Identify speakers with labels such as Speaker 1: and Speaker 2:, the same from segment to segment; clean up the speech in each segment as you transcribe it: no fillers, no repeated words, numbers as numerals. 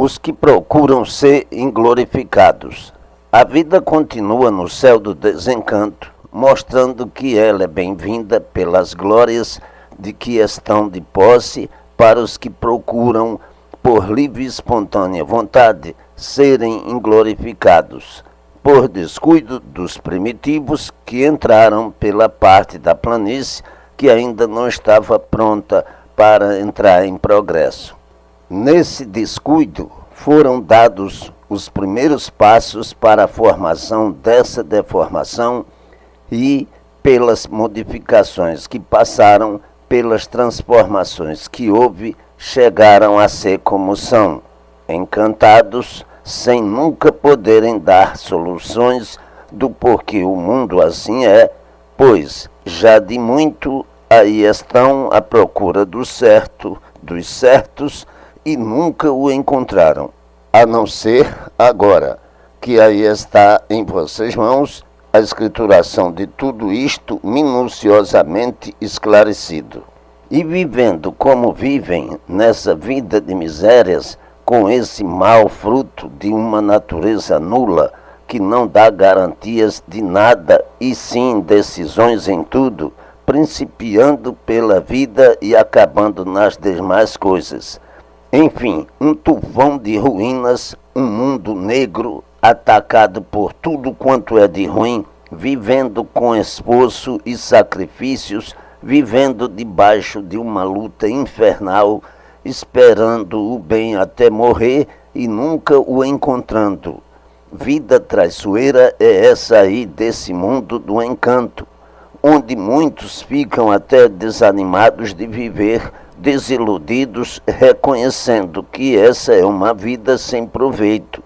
Speaker 1: os que procuram ser inglorificados. A vida continua no céu do desencanto, mostrando que ela é bem-vinda pelas glórias de que estão de posse para os que procuram, por livre e espontânea vontade, serem inglorificados, por descuido dos primitivos que entraram pela parte da planície que ainda não estava pronta para entrar em progresso. Nesse descuido foram dados os primeiros passos para a formação dessa deformação e pelas modificações que passaram, pelas transformações que houve, chegaram a ser como são, encantados, sem nunca poderem dar soluções do porquê o mundo assim é, pois já de muito aí estão à procura do certo, dos certos, e nunca o encontraram, a não ser agora, que aí está em vossas mãos a escrituração de tudo isto minuciosamente esclarecido. E vivendo como vivem nessa vida de misérias, com esse mau fruto de uma natureza nula, que não dá garantias de nada e sim decisões em tudo, principiando pela vida e acabando nas demais coisas. Enfim, um tufão de ruínas, um mundo negro, atacado por tudo quanto é de ruim, vivendo com esforço e sacrifícios, vivendo debaixo de uma luta infernal, esperando o bem até morrer e nunca o encontrando. Vida traiçoeira é essa aí desse mundo do encanto, onde muitos ficam até desanimados de viver, desiludidos, reconhecendo que essa é uma vida sem proveito,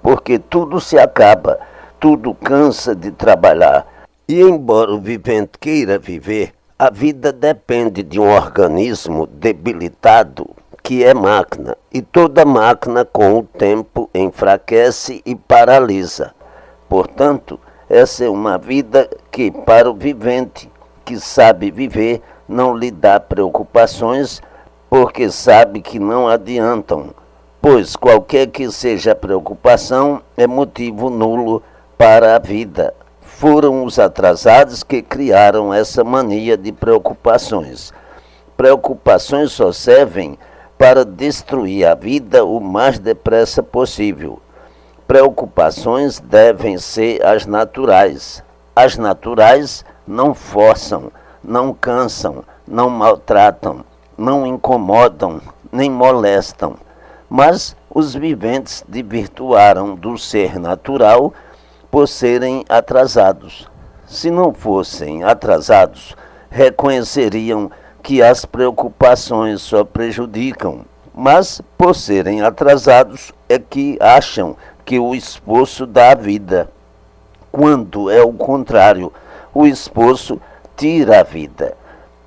Speaker 1: porque tudo se acaba, tudo cansa de trabalhar. E embora o vivente queira viver, a vida depende de um organismo debilitado, que é máquina, e toda máquina com o tempo enfraquece e paralisa. Portanto, essa é uma vida que, para o vivente que sabe viver, não lhe dá preocupações, porque sabe que não adiantam, pois qualquer que seja a preocupação é motivo nulo para a vida. Foram os atrasados que criaram essa mania de preocupações. Preocupações só servem para destruir a vida o mais depressa possível. Preocupações devem ser as naturais. As naturais não forçam, não cansam, não maltratam, não incomodam, nem molestam. Mas os viventes desvirtuaram do ser natural por serem atrasados. Se não fossem atrasados, reconheceriam que as preocupações só prejudicam, mas por serem atrasados é que acham que o esforço dá a vida, quando é o contrário, o esforço tira a vida.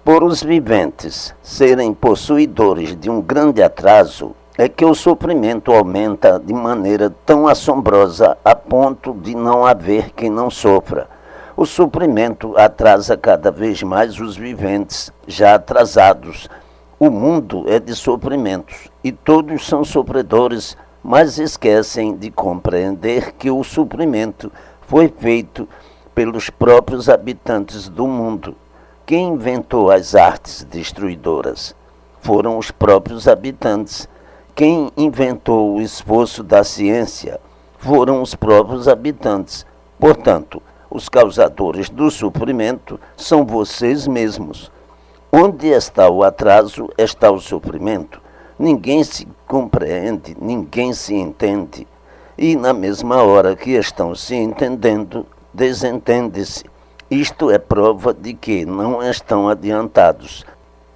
Speaker 1: Por os viventes serem possuidores de um grande atraso, é que o sofrimento aumenta de maneira tão assombrosa a ponto de não haver quem não sofra. O sofrimento atrasa cada vez mais os viventes, já atrasados. O mundo é de sofrimentos e todos são sofredores, mas esquecem de compreender que o sofrimento foi feito pelos próprios habitantes do mundo. Quem inventou as artes destruidoras? Foram os próprios habitantes. Quem inventou o esforço da ciência? Foram os próprios habitantes. Portanto, os causadores do sofrimento são vocês mesmos. Onde está o atraso, está o sofrimento. Ninguém se compreende, ninguém se entende. E na mesma hora que estão se entendendo, desentende-se. Isto é prova de que não estão adiantados,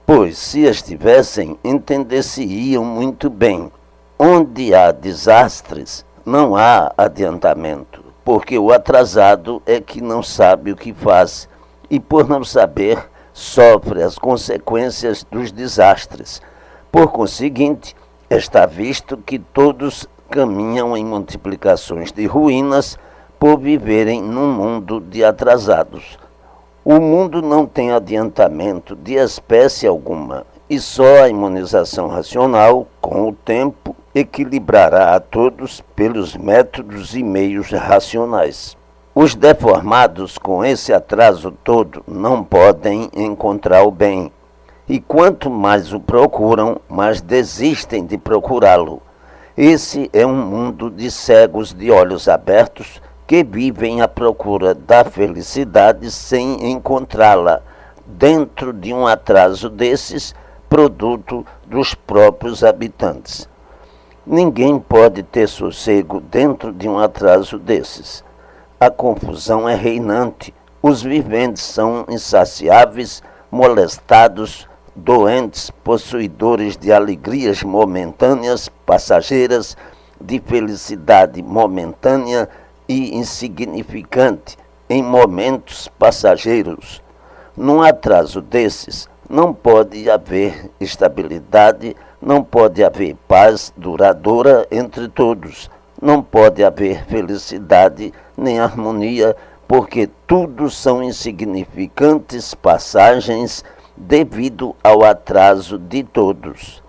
Speaker 1: pois se estivessem, entender-se-iam muito bem. Onde há desastres, não há adiantamento, porque o atrasado é que não sabe o que faz, e por não saber, sofre as consequências dos desastres. Por conseguinte, está visto que todos caminham em multiplicações de ruínas por viverem num mundo de atrasados. O mundo não tem adiantamento de espécie alguma, E só a imunização racional, com o tempo, equilibrará a todos pelos métodos e meios racionais. Os deformados com esse atraso todo não podem encontrar o bem, e quanto mais o procuram, mais desistem de procurá-lo. Esse é um mundo de cegos de olhos abertos que vivem à procura da felicidade sem encontrá-la, dentro de um atraso desses, produto dos próprios habitantes. Ninguém pode ter sossego dentro de um atraso desses. A confusão é reinante, os viventes são insaciáveis, molestados, doentes, possuidores de alegrias momentâneas, passageiras, de felicidade momentânea e insignificante, em momentos passageiros. Num atraso desses, não pode haver estabilidade, não pode haver paz duradoura entre todos, não pode haver felicidade nem harmonia, porque tudo são insignificantes passagens devido ao atraso de todos.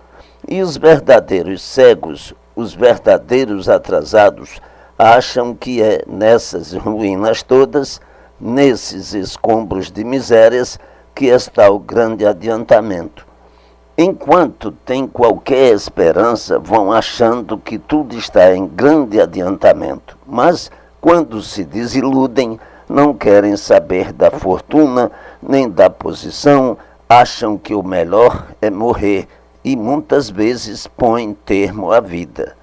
Speaker 1: E os verdadeiros cegos, os verdadeiros atrasados, acham que é nessas ruínas todas, nesses escombros de misérias, que está o grande adiantamento. Enquanto tem qualquer esperança, vão achando que tudo está em grande adiantamento, mas quando se desiludem, não querem saber da fortuna nem da posição, acham que o melhor é morrer e muitas vezes põem termo à vida.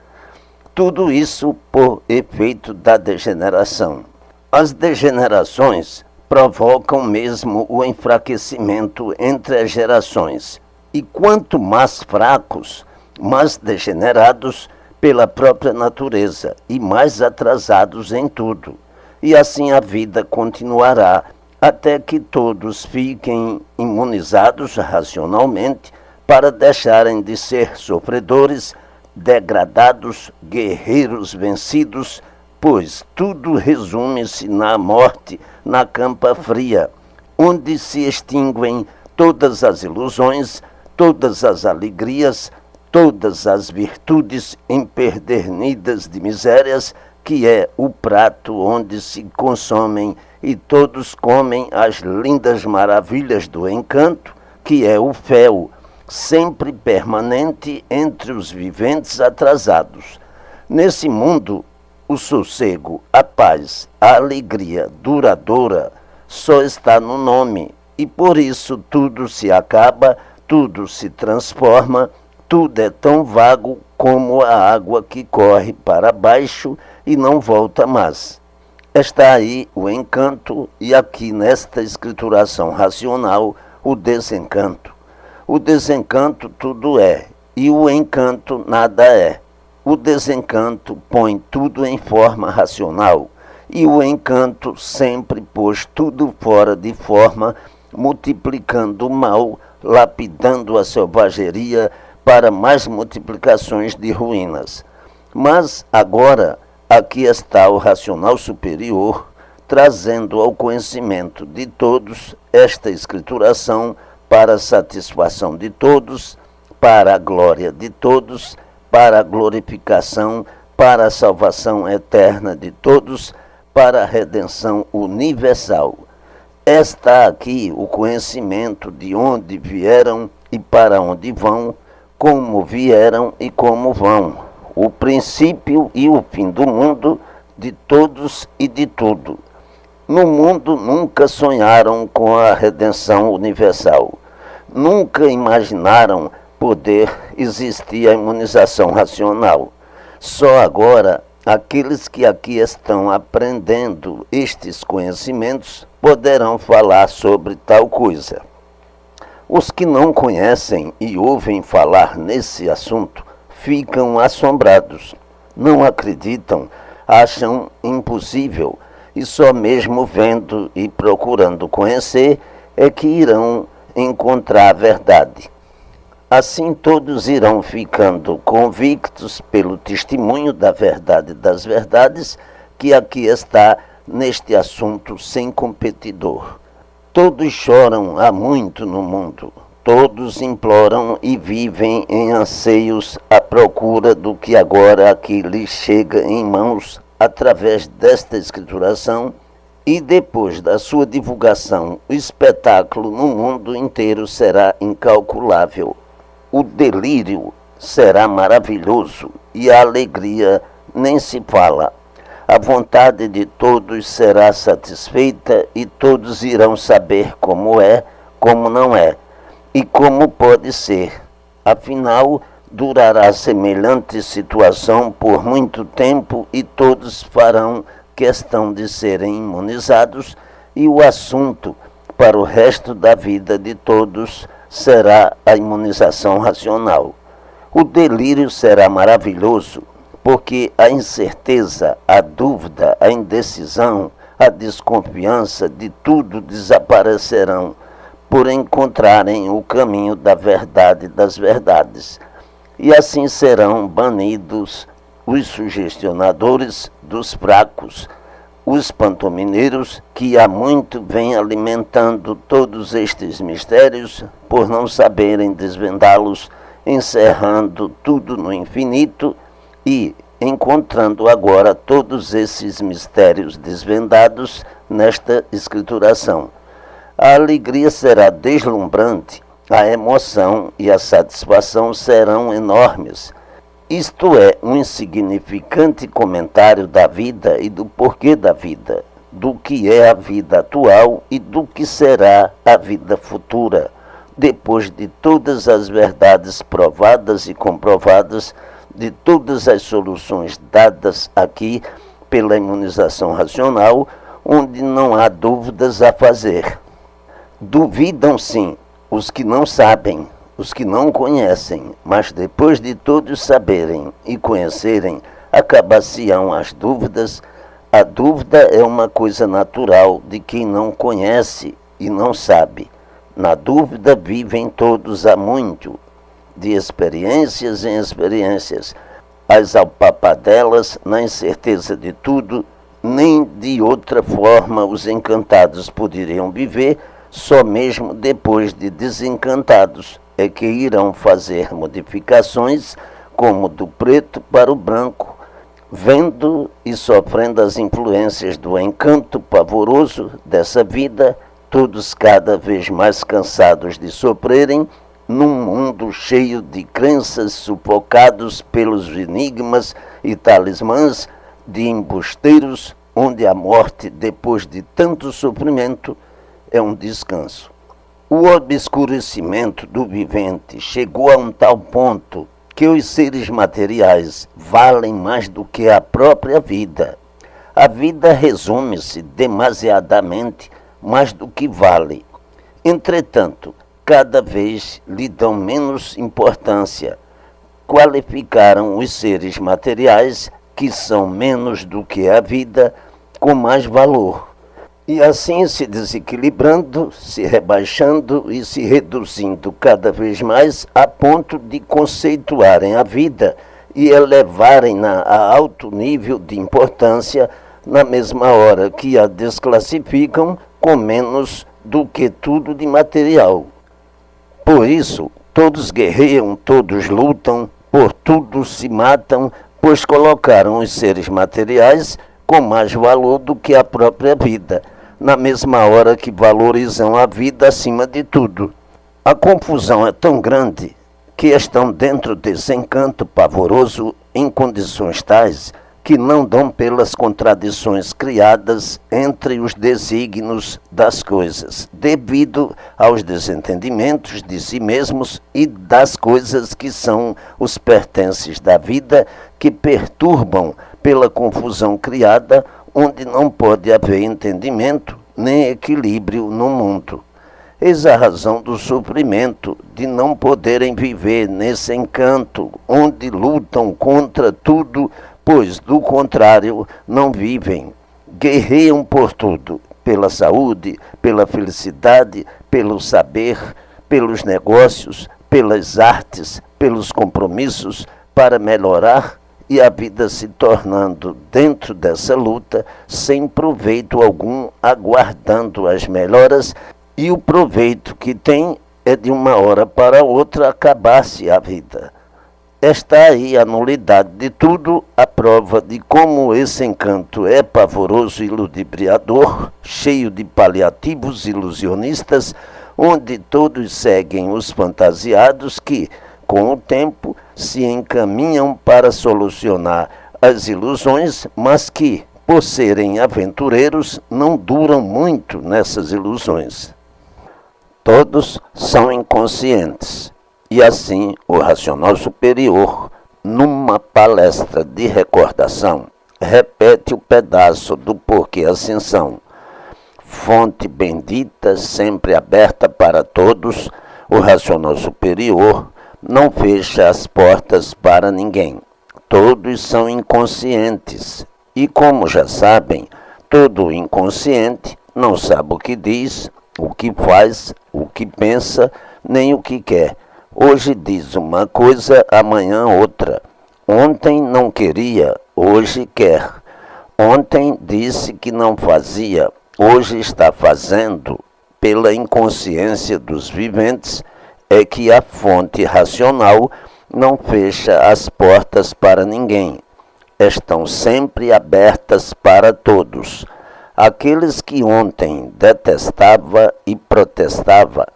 Speaker 1: Tudo isso por efeito da degeneração. As degenerações provocam mesmo o enfraquecimento entre as gerações. E quanto mais fracos, mais degenerados pela própria natureza e mais atrasados em tudo. E assim a vida continuará até que todos fiquem imunizados racionalmente para deixarem de ser sofredores, degradados, guerreiros vencidos, pois tudo resume-se na morte, na campa fria, onde se extinguem todas as ilusões, todas as alegrias, todas as virtudes empedernidas de misérias, que é o prato onde se consomem e todos comem as lindas maravilhas do encanto, que é o fel, sempre permanente entre os viventes atrasados. Nesse mundo, o sossego, a paz, a alegria duradoura só está no nome, e por isso tudo se acaba, tudo se transforma, tudo é tão vago como a água que corre para baixo e não volta mais. Está aí o encanto e aqui nesta escrituração racional o desencanto. O desencanto tudo é e o encanto nada é. O desencanto põe tudo em forma racional e o encanto sempre pôs tudo fora de forma, multiplicando o mal, lapidando a selvageria para mais multiplicações de ruínas. Mas agora aqui está o racional superior, trazendo ao conhecimento de todos esta escrituração para a satisfação de todos, para a glória de todos, para a glorificação, para a salvação eterna de todos, para a redenção universal. Está aqui o conhecimento de onde vieram e para onde vão, como vieram e como vão, o princípio e o fim do mundo, de todos e de tudo. No mundo nunca sonharam com a redenção universal. Nunca imaginaram poder existir a imunização racional. Só agora, aqueles que aqui estão aprendendo estes conhecimentos poderão falar sobre tal coisa. Os que não conhecem e ouvem falar nesse assunto ficam assombrados, não acreditam, acham impossível, e só mesmo vendo e procurando conhecer é que irão encontrar a verdade. Assim todos irão ficando convictos pelo testemunho da verdade das verdades, que aqui está neste assunto sem competidor. Todos choram há muito no mundo, Todos imploram e vivem em anseios à procura do que agora aqui lhes chega em mãos através desta escrituração, e depois da sua divulgação, o espetáculo no mundo inteiro será incalculável. O delírio será maravilhoso e a alegria nem se fala. A vontade de todos será satisfeita e todos irão saber como é, como não é e como pode ser. Afinal, durará semelhante situação por muito tempo e todos farão questão de serem imunizados, e o assunto para o resto da vida de todos será a imunização racional. O delírio será maravilhoso, porque a incerteza, a dúvida, a indecisão, a desconfiança de tudo desaparecerão por encontrarem o caminho da verdade das verdades. E assim serão banidos os sugestionadores dos fracos, os pantomineiros que há muito vêm alimentando todos estes mistérios por não saberem desvendá-los, encerrando tudo no infinito e encontrando agora todos esses mistérios desvendados nesta escrituração. A alegria será deslumbrante, a emoção e a satisfação serão enormes. Isto é um insignificante comentário da vida e do porquê da vida, do que é a vida atual e do que será a vida futura, depois de todas as verdades provadas e comprovadas, de todas as soluções dadas aqui pela imunização racional, onde não há dúvidas a fazer. Duvidam sim os que não sabem, os que não conhecem, mas depois de todos saberem e conhecerem, acabar-se-ão as dúvidas. A dúvida é uma coisa natural de quem não conhece e não sabe. Na dúvida vivem todos há muito, de experiências em experiências. As alpapadelas, na incerteza de tudo, nem de outra forma os encantados poderiam viver, só mesmo depois de desencantados é que irão fazer modificações, como do preto para o branco, vendo e sofrendo as influências do encanto pavoroso dessa vida, todos cada vez mais cansados de sofrerem, num mundo cheio de crenças, sufocados pelos enigmas e talismãs de embusteiros, onde a morte, depois de tanto sofrimento, é um descanso. O obscurecimento do vivente chegou a um tal ponto que os seres materiais valem mais do que a própria vida. A vida resume-se demasiadamente mais do que vale. Entretanto, cada vez lhe dão menos importância. Qualificaram os seres materiais, que são menos do que a vida, com mais valor. E assim se desequilibrando, se rebaixando e se reduzindo cada vez mais a ponto de conceituarem a vida e elevarem-na a alto nível de importância na mesma hora que a desclassificam com menos do que tudo de material. Por isso, todos guerreiam, todos lutam, por tudo se matam, pois colocaram os seres materiais com mais valor do que a própria vida, na mesma hora que valorizam a vida acima de tudo. A confusão é tão grande que estão dentro desse encanto pavoroso em condições tais que não dão pelas contradições criadas entre os desígnios das coisas, devido aos desentendimentos de si mesmos e das coisas que são os pertences da vida, que perturbam pela confusão criada, onde não pode haver entendimento nem equilíbrio no mundo. Eis a razão do sofrimento, de não poderem viver nesse encanto, onde lutam contra tudo, pois, do contrário, não vivem. Guerreiam por tudo, pela saúde, pela felicidade, pelo saber, pelos negócios, pelas artes, pelos compromissos, para melhorar, e a vida se tornando, dentro dessa luta, sem proveito algum, aguardando as melhoras, e o proveito que tem é de uma hora para outra acabar-se a vida. Está aí a nulidade de tudo, a prova de como esse encanto é pavoroso e ludibriador, cheio de paliativos ilusionistas, onde todos seguem os fantasiados que, com o tempo, se encaminham para solucionar as ilusões, mas que, por serem aventureiros, não duram muito nessas ilusões. Todos são inconscientes. E assim, o racional superior, numa palestra de recordação, repete o pedaço do porquê ascensão. Fonte bendita, sempre aberta para todos, o racional superior não fecha as portas para ninguém. Todos são inconscientes. E como já sabem, todo inconsciente não sabe o que diz, o que faz, o que pensa, nem o que quer. Hoje diz uma coisa, amanhã outra. Ontem não queria, hoje quer. Ontem disse que não fazia, hoje está fazendo. Pela inconsciência dos viventes, é que a fonte racional não fecha as portas para ninguém. Estão sempre abertas para todos. Aqueles que ontem detestava e protestava,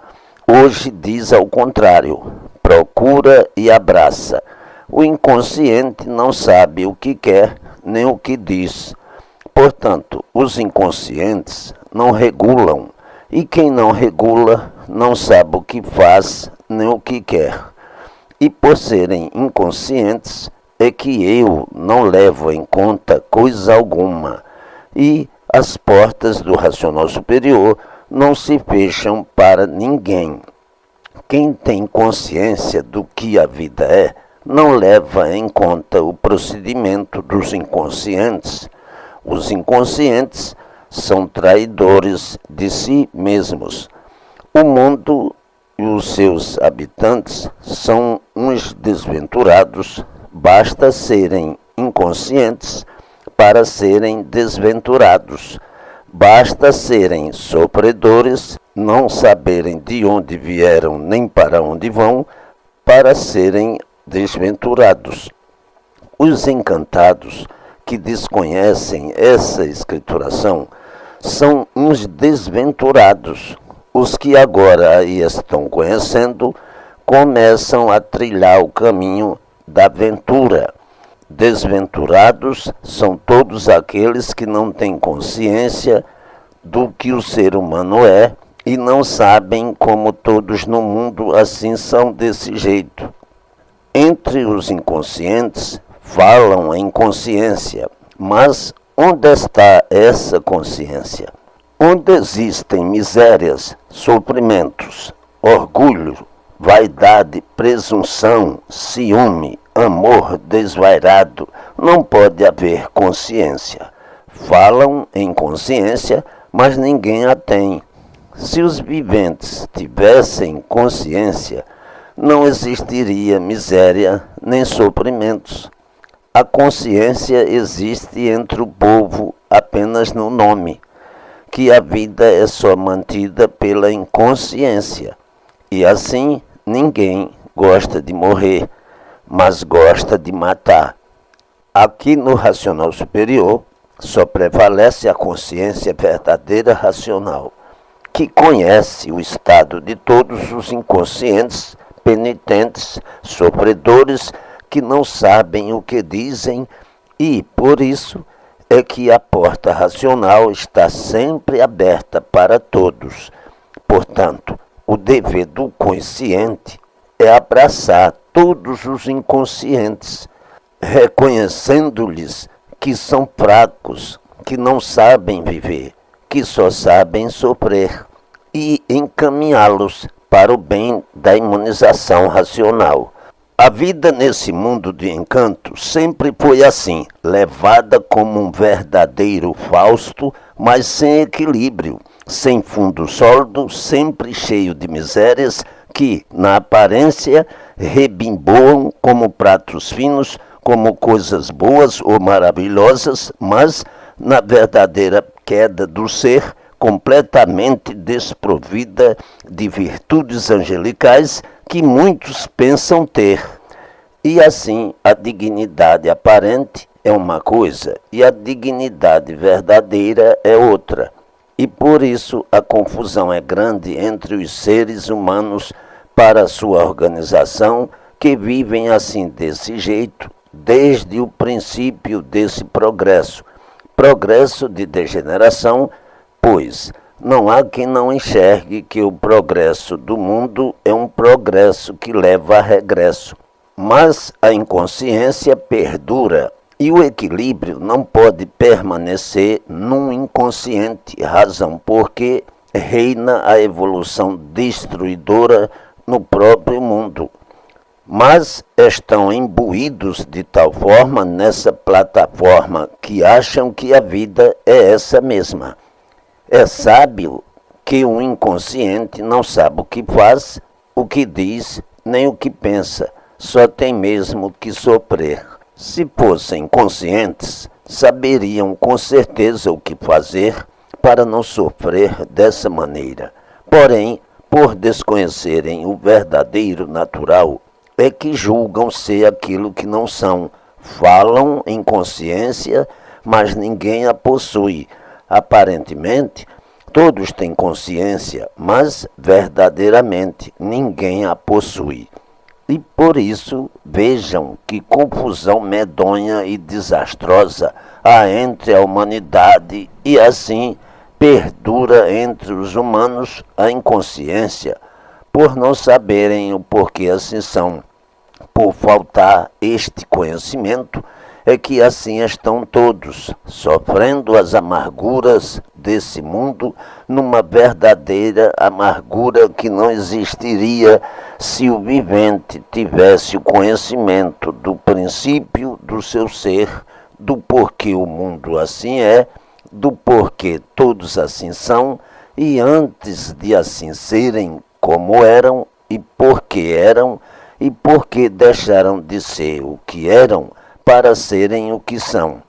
Speaker 1: hoje diz ao contrário, procura e abraça. O inconsciente não sabe o que quer nem o que diz. Portanto, os inconscientes não regulam, e quem não regula não sabe o que faz nem o que quer. E por serem inconscientes, é que eu não levo em conta coisa alguma, e as portas do racional superior não se fecham para ninguém. Quem tem consciência do que a vida é, não leva em conta o procedimento dos inconscientes. Os inconscientes são traidores de si mesmos. O mundo e os seus habitantes são uns desventurados, basta serem inconscientes para serem desventurados. Basta serem sofredores, não saberem de onde vieram nem para onde vão, para serem desventurados. Os encantados que desconhecem essa escrituração são uns desventurados. Os que agora aí estão conhecendo começam a trilhar o caminho da ventura. Desventurados são todos aqueles que não têm consciência do que o ser humano é e não sabem como todos no mundo assim são desse jeito. Entre os inconscientes falam em consciência, mas onde está essa consciência? Onde existem misérias, sofrimentos, orgulho, vaidade, presunção, ciúme, amor desvairado, não pode haver consciência. Falam em consciência, mas ninguém a tem. Se os viventes tivessem consciência, não existiria miséria nem sofrimentos. A consciência existe entre o povo apenas no nome, que a vida é só mantida pela inconsciência. E assim, ninguém gosta de morrer, mas gosta de matar. Aqui no racional superior, só prevalece a consciência verdadeira racional, que conhece o estado de todos os inconscientes, penitentes, sofredores, que não sabem o que dizem, e, por isso, é que a porta racional está sempre aberta para todos. Portanto, o dever do consciente é abraçar todos os inconscientes, reconhecendo-lhes que são fracos, que não sabem viver, que só sabem sofrer, e encaminhá-los para o bem da imunização racional. A vida nesse mundo de encanto sempre foi assim, levada como um verdadeiro Fausto, mas sem equilíbrio, sem fundo sólido, sempre cheio de misérias que, na aparência, rebimboam como pratos finos, como coisas boas ou maravilhosas, mas, na verdadeira queda do ser, completamente desprovida de virtudes angelicais que muitos pensam ter. E assim, a dignidade aparente é uma coisa e a dignidade verdadeira é outra. E por isso a confusão é grande entre os seres humanos para a sua organização, que vivem assim desse jeito desde o princípio desse progresso de degeneração, pois não há quem não enxergue que o progresso do mundo é um progresso que leva a regresso. Mas a inconsciência perdura e o equilíbrio não pode permanecer num inconsciente, razão porque reina a evolução destruidora no próprio mundo. Mas estão imbuídos de tal forma nessa plataforma que acham que a vida é essa mesma. É sábio que um inconsciente não sabe o que faz, o que diz, nem o que pensa, só tem mesmo que sofrer. Se fossem conscientes, saberiam com certeza o que fazer para não sofrer dessa maneira. Porém, por desconhecerem o verdadeiro natural, é que julgam ser aquilo que não são. Falam em consciência, mas ninguém a possui. Aparentemente, todos têm consciência, mas verdadeiramente ninguém a possui. E por isso, vejam que confusão medonha e desastrosa há entre a humanidade e assim perdura entre os humanos a inconsciência, por não saberem o porquê assim são. Por faltar este conhecimento, é que assim estão todos, sofrendo as amarguras desse mundo, numa verdadeira amargura que não existiria se o vivente tivesse o conhecimento do princípio do seu ser, do porquê o mundo assim é, do porquê todos assim são, e antes de assim serem como eram, e porquê eram, e porquê deixaram de ser o que eram, para serem o que são.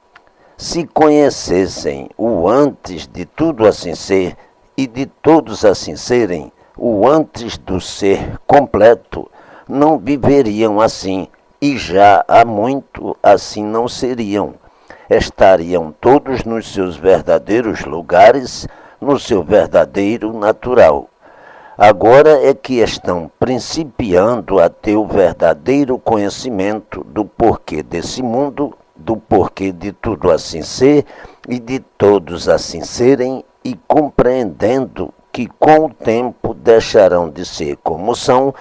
Speaker 1: Se conhecessem o antes de tudo assim ser e de todos assim serem, o antes do ser completo, não viveriam assim e já há muito assim não seriam. Estariam todos nos seus verdadeiros lugares, no seu verdadeiro natural. Agora é que estão principiando a ter o verdadeiro conhecimento do porquê desse mundo, do porquê de tudo assim ser e de todos assim serem, e compreendendo que com o tempo deixarão de ser como são,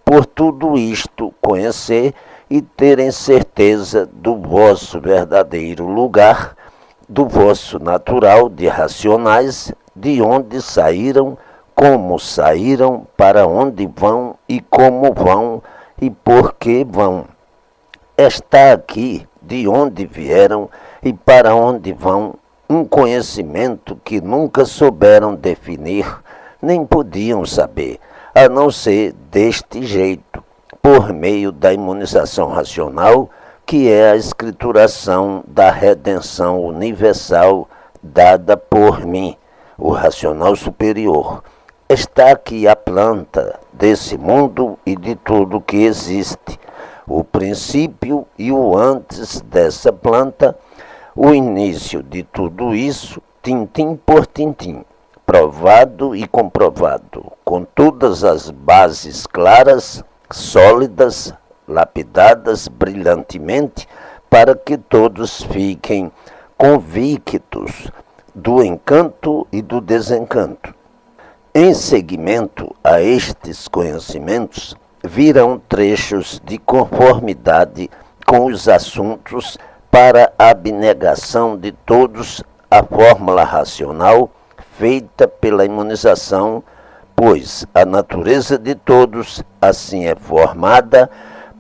Speaker 1: por tudo isto conhecer e terem certeza do vosso verdadeiro lugar, do vosso natural de racionais, de onde saíram, como saíram, para onde vão e como vão e por que vão. Está aqui de onde vieram e para onde vão um conhecimento que nunca souberam definir, nem podiam saber, a não ser deste jeito, por meio da imunização racional, que é a escrituração da redenção universal dada por mim, o racional superior. Está aqui a planta desse mundo e de tudo que existe, o princípio e o antes dessa planta, o início de tudo isso, tintim por tintim, provado e comprovado, com todas as bases claras, sólidas, lapidadas brilhantemente, para que todos fiquem convictos do encanto e do desencanto. Em seguimento a estes conhecimentos, virão trechos de conformidade com os assuntos para a abnegação de todos, a fórmula racional feita pela imunização, pois a natureza de todos assim é formada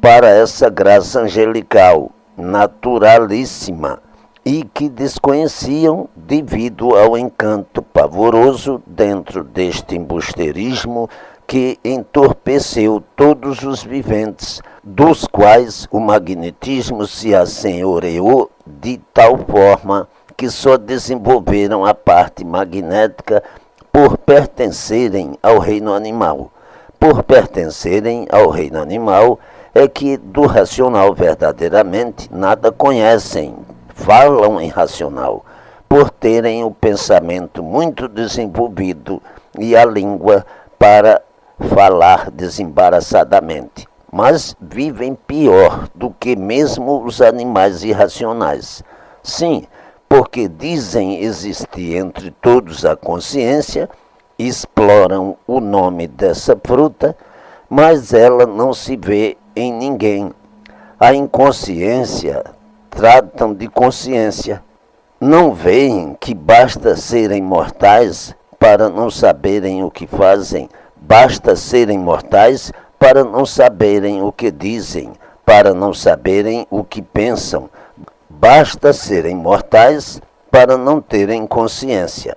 Speaker 1: para essa graça angelical, naturalíssima, e que desconheciam devido ao encanto pavoroso dentro deste embusteirismo que entorpeceu todos os viventes, dos quais o magnetismo se assenhoreou de tal forma que só desenvolveram a parte magnética por pertencerem ao reino animal. Por pertencerem ao reino animal é que do racional verdadeiramente nada conhecem, falam em racional, por terem o pensamento muito desenvolvido e a língua para falar desembaraçadamente. Mas vivem pior do que mesmo os animais irracionais. Sim, porque dizem existir entre todos a consciência, exploram o nome dessa fruta, mas ela não se vê em ninguém. A inconsciência tratam de consciência. Não veem que basta serem mortais para não saberem o que fazem, basta serem mortais para não saberem o que dizem, para não saberem o que pensam. Basta serem mortais para não terem consciência.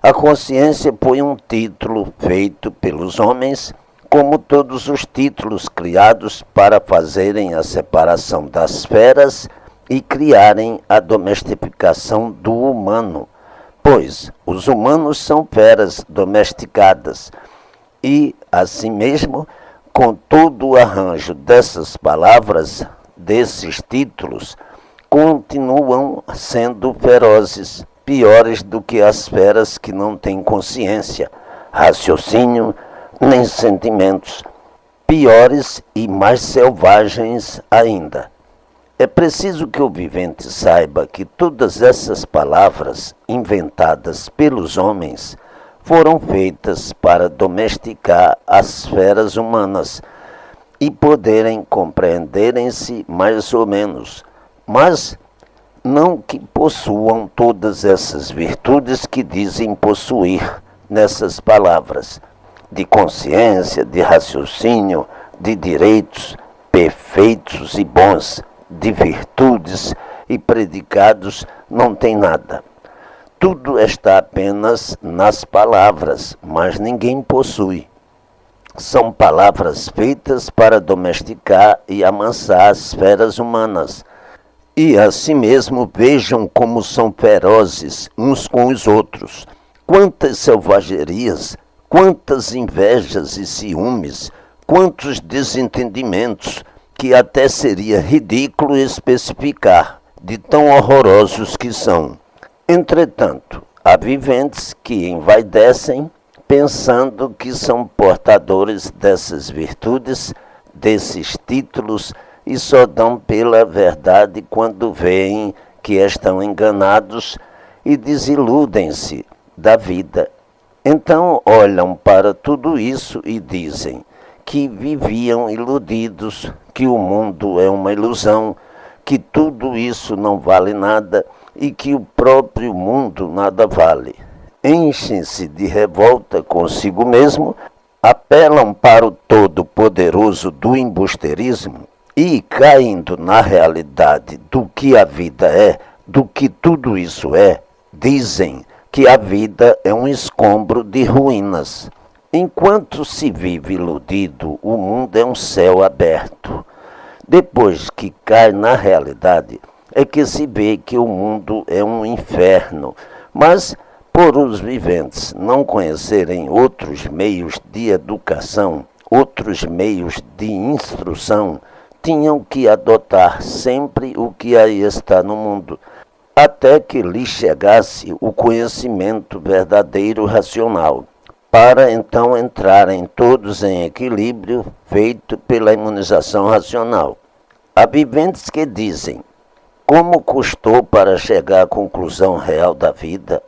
Speaker 1: A consciência foi um título feito pelos homens, como todos os títulos criados para fazerem a separação das feras e criarem a domesticação do humano. Pois os humanos são feras domesticadas e, assim mesmo, com todo o arranjo dessas palavras, desses títulos, continuam sendo ferozes, piores do que as feras que não têm consciência, raciocínio, nem sentimentos, piores e mais selvagens ainda. É preciso que o vivente saiba que todas essas palavras inventadas pelos homens foram feitas para domesticar as feras humanas e poderem compreenderem-se mais ou menos, mas não que possuam todas essas virtudes que dizem possuir nessas palavras, de consciência, de raciocínio, de direitos perfeitos e bons, de virtudes e predicados, não tem nada. Tudo está apenas nas palavras, mas ninguém possui. São palavras feitas para domesticar e amansar as feras humanas. E assim mesmo vejam como são ferozes uns com os outros. Quantas selvagerias, quantas invejas e ciúmes, quantos desentendimentos, que até seria ridículo especificar, de tão horrorosos que são. Entretanto, há viventes que envaidecem, pensando que são portadores dessas virtudes, desses títulos, e só dão pela verdade quando veem que estão enganados e desiludem-se da vida. Então olham para tudo isso e dizem que viviam iludidos, que o mundo é uma ilusão, que tudo isso não vale nada e que o próprio mundo nada vale. Enchem-se de revolta consigo mesmo, apelam para o Todo-Poderoso do embusteirismo e, caindo na realidade do que a vida é, do que tudo isso é, dizem que a vida é um escombro de ruínas. Enquanto se vive iludido, o mundo é um céu aberto. Depois que cai na realidade, é que se vê que o mundo é um inferno. Mas, por os viventes não conhecerem outros meios de educação, outros meios de instrução, tinham que adotar sempre o que aí está no mundo, até que lhes chegasse o conhecimento verdadeiro racional, para então entrarem todos em equilíbrio feito pela imunização racional. Há viventes que dizem: como custou para chegar à conclusão real da vida?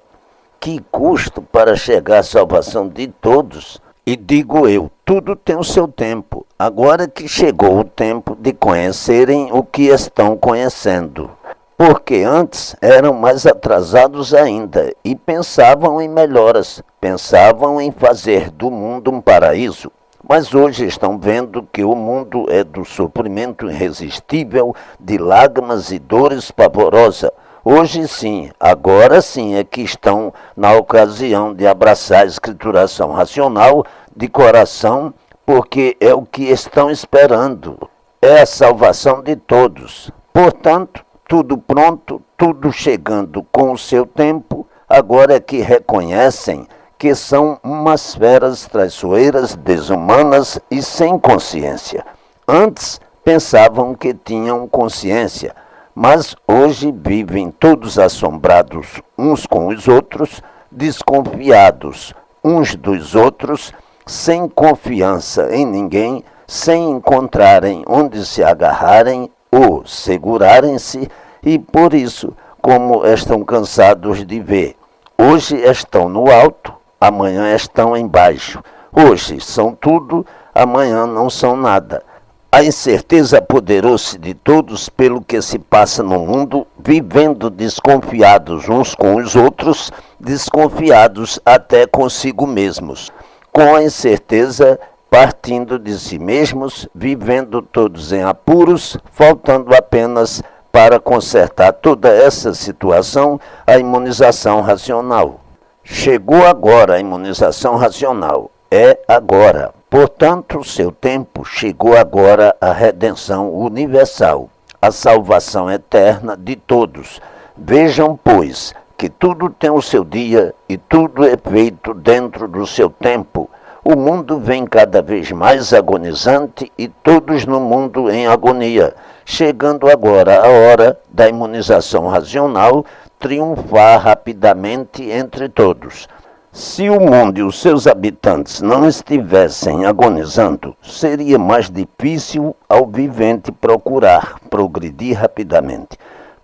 Speaker 1: Que custo para chegar à salvação de todos? E digo eu, tudo tem o seu tempo. Agora que chegou o tempo de conhecerem o que estão conhecendo. Porque antes eram mais atrasados ainda e pensavam em melhoras, pensavam em fazer do mundo um paraíso. Mas hoje estão vendo que o mundo é do sofrimento irresistível, de lágrimas e dores pavorosas. Hoje sim, agora sim é que estão na ocasião de abraçar a escrituração racional de coração, porque é o que estão esperando. É a salvação de todos. Portanto, tudo pronto, tudo chegando com o seu tempo, agora é que reconhecem que são umas feras traiçoeiras, desumanas e sem consciência. Antes pensavam que tinham consciência, mas hoje vivem todos assombrados uns com os outros, desconfiados uns dos outros, sem confiança em ninguém, sem encontrarem onde se agarrarem ou segurarem-se, e por isso, como estão cansados de ver, hoje estão no alto, amanhã estão embaixo. Hoje são tudo, amanhã não são nada. A incerteza apoderou-se de todos pelo que se passa no mundo, vivendo desconfiados uns com os outros, desconfiados até consigo mesmos. Com a incerteza partindo de si mesmos, vivendo todos em apuros, faltando apenas para consertar toda essa situação a imunização racional. Chegou agora a imunização racional, é agora. Portanto, seu tempo chegou agora a redenção universal, a salvação eterna de todos. Vejam, pois, que tudo tem o seu dia e tudo é feito dentro do seu tempo. O mundo vem cada vez mais agonizante e todos no mundo em agonia, chegando agora a hora da imunização racional triunfar rapidamente entre todos. Se o mundo e os seus habitantes não estivessem agonizando, seria mais difícil ao vivente procurar progredir rapidamente.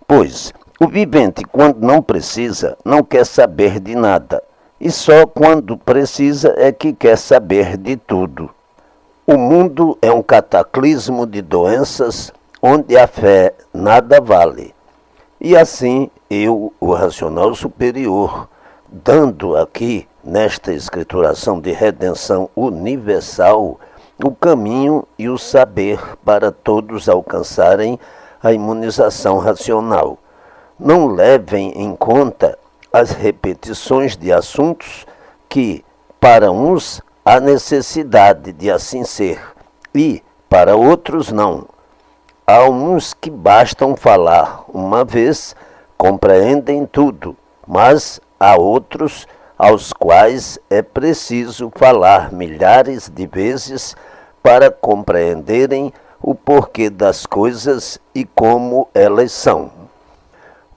Speaker 1: Pois o vivente, quando não precisa, não quer saber de nada, e só quando precisa é que quer saber de tudo. O mundo é um cataclismo de doenças onde a fé nada vale. E assim eu, o racional superior, dando aqui, nesta escrituração de redenção universal, o caminho e o saber para todos alcançarem a imunização racional. Não levem em conta as repetições de assuntos que, para uns, há necessidade de assim ser, e, para outros, não. Há uns que bastam falar uma vez, compreendem tudo, mas há outros aos quais é preciso falar milhares de vezes para compreenderem o porquê das coisas e como elas são.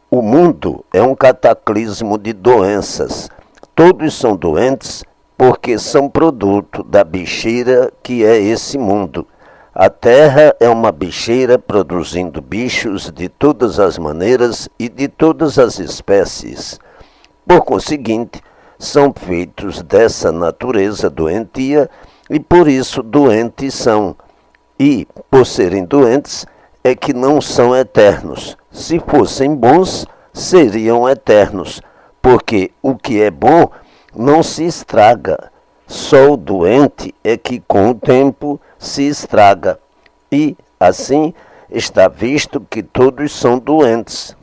Speaker 1: O mundo é um cataclismo de doenças. Todos são doentes porque são produto da bicheira que é esse mundo. A terra é uma bicheira produzindo bichos de todas as maneiras e de todas as espécies. Por conseguinte, são feitos dessa natureza doentia e por isso doentes são. E, por serem doentes, é que não são eternos. Se fossem bons, seriam eternos, porque o que é bom não se estraga. Só o doente é que com o tempo se estraga. E, assim, está visto que todos são doentes.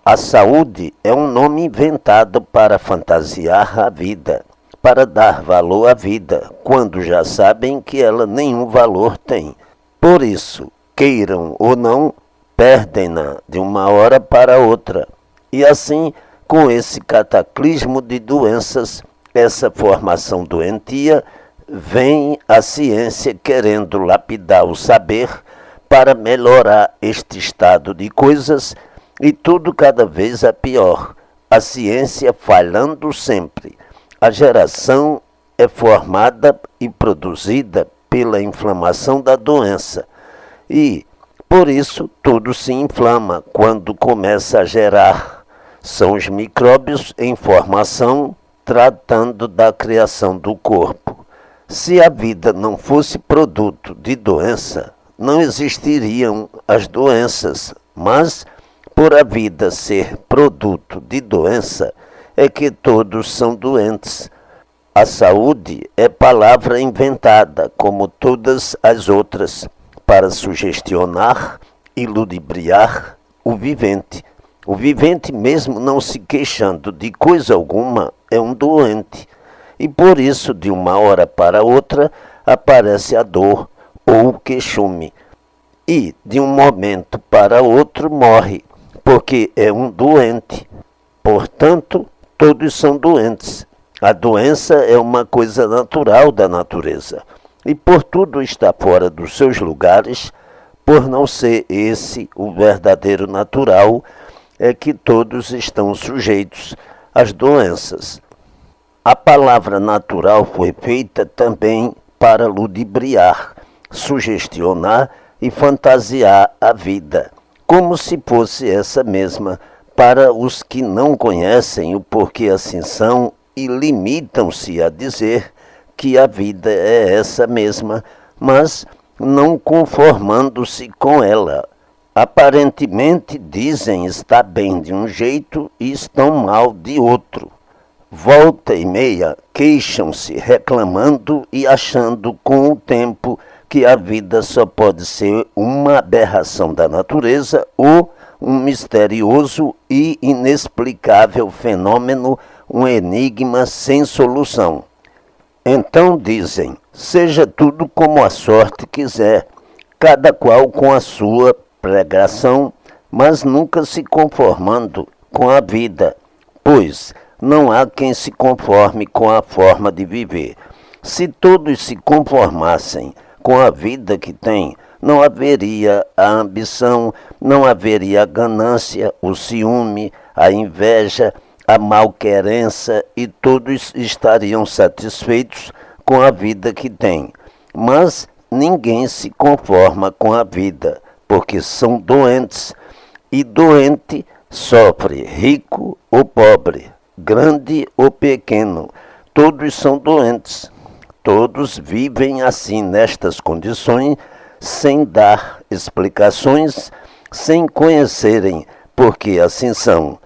Speaker 1: A saúde é um nome inventado para fantasiar a vida, para dar valor à vida, quando já sabem que ela nenhum valor tem. Por isso, queiram ou não, perdem-na de uma hora para outra. E assim, com esse cataclismo de doenças, essa formação doentia, vem a ciência querendo lapidar o saber para melhorar este estado de coisas e tudo cada vez é pior. A ciência falhando sempre. A geração é formada e produzida pela inflamação da doença. E, por isso, tudo se inflama quando começa a gerar. São os micróbios em formação tratando da criação do corpo. Se a vida não fosse produto de doença, não existiriam as doenças, mas, por a vida ser produto de doença, é que todos são doentes. A saúde é palavra inventada, como todas as outras, para sugestionar e ludibriar o vivente. O vivente, mesmo não se queixando de coisa alguma, é um doente. E por isso, de uma hora para outra, aparece a dor ou o queixume. E, de um momento para outro, morre. porque é um doente. Portanto, todos são doentes. A doença é uma coisa natural da natureza. E por tudo estar fora dos seus lugares, por não ser esse o verdadeiro natural, é que todos estão sujeitos às doenças. A palavra natural foi feita também para ludibriar, sugestionar e fantasiar a vida, como se fosse essa mesma para os que não conhecem o porquê assim são e limitam-se a dizer que a vida é essa mesma, mas não conformando-se com ela. Aparentemente dizem estar bem de um jeito e estão mal de outro. Volta e meia queixam-se reclamando e achando com o tempo que a vida só pode ser uma aberração da natureza ou um misterioso e inexplicável fenômeno, um enigma sem solução. Então dizem, seja tudo como a sorte quiser, cada qual com a sua pregação, mas nunca se conformando com a vida, pois não há quem se conforme com a forma de viver. Se todos se conformassem com a vida que têm, não haveria a ambição, não haveria a ganância, o ciúme, a inveja, a malquerença e todos estariam satisfeitos com a vida que têm. Mas ninguém se conforma com a vida, porque são doentes, e doente sofre rico ou pobre, grande ou pequeno, todos são doentes. Todos vivem assim nestas condições, sem dar explicações, sem conhecerem porque assim são,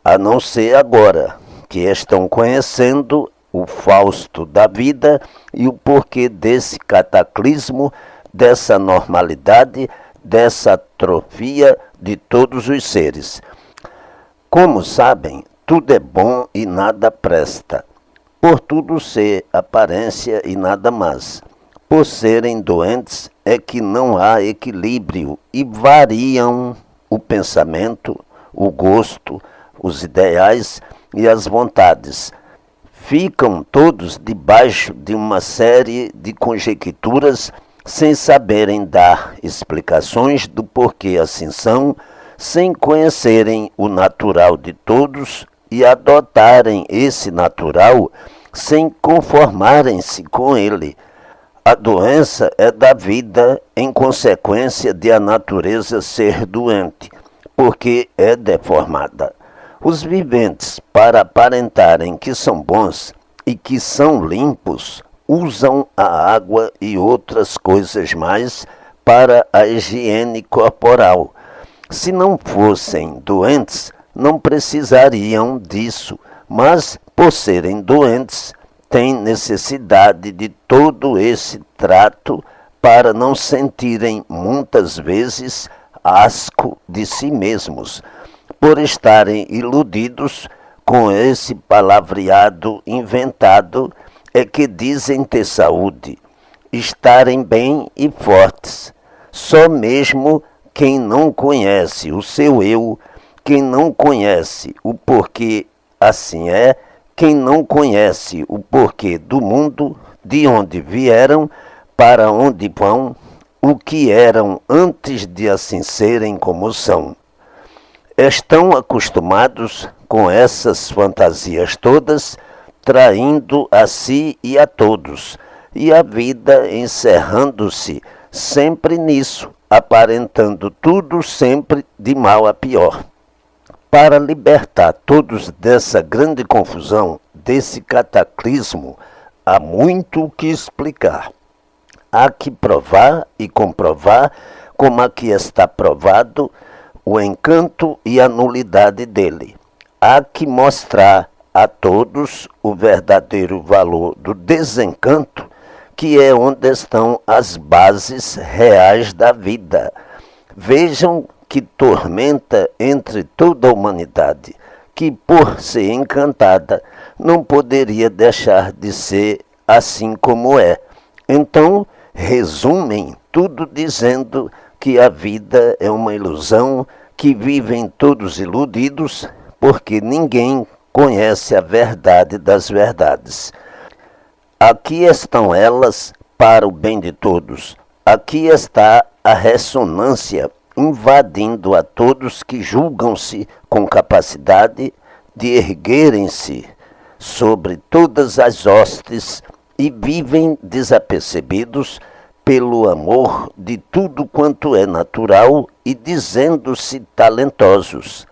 Speaker 1: a não ser agora, que estão conhecendo o Fausto da vida e o porquê desse cataclismo, dessa normalidade, dessa atrofia de todos os seres. Como sabem, tudo é bom e nada presta. Por tudo ser aparência e nada mais. Por serem doentes é que não há equilíbrio e variam o pensamento, o gosto, os ideais e as vontades. Ficam todos debaixo de uma série de conjecturas sem saberem dar explicações do porquê assim são, sem conhecerem o natural de todos e adotarem esse natural sem conformarem-se com ele. A doença é da vida em consequência de a natureza ser doente, porque é deformada. Os viventes, para aparentarem que são bons e que são limpos, usam a água e outras coisas mais para a higiene corporal. Se não fossem doentes, não precisariam disso, mas, por serem doentes, têm necessidade de todo esse trato para não sentirem muitas vezes asco de si mesmos, por estarem iludidos com esse palavreado inventado, é que dizem ter saúde, estarem bem e fortes. Só mesmo quem não conhece o seu eu, quem não conhece o porquê assim é, quem não conhece o porquê do mundo, de onde vieram, para onde vão, o que eram antes de assim serem como são. Estão acostumados com essas fantasias todas, traindo a si e a todos, e a vida encerrando-se sempre nisso, aparentando tudo sempre de mal a pior. Para libertar todos dessa grande confusão, desse cataclismo, há muito o que explicar. Há que provar e comprovar, como aqui está provado, o encanto e a nulidade dele. Há que mostrar a todos o verdadeiro valor do desencanto, que é onde estão as bases reais da vida. Vejam que tormenta entre toda a humanidade, que por ser encantada não poderia deixar de ser assim como é. Então, resumem tudo dizendo que a vida é uma ilusão, que vivem todos iludidos, porque ninguém conhece a verdade das verdades. Aqui estão elas para o bem de todos. Aqui está a ressonância invadindo a todos que julgam-se com capacidade de erguerem-se sobre todas as hostes e vivem desapercebidos pelo amor de tudo quanto é natural e dizendo-se talentosos.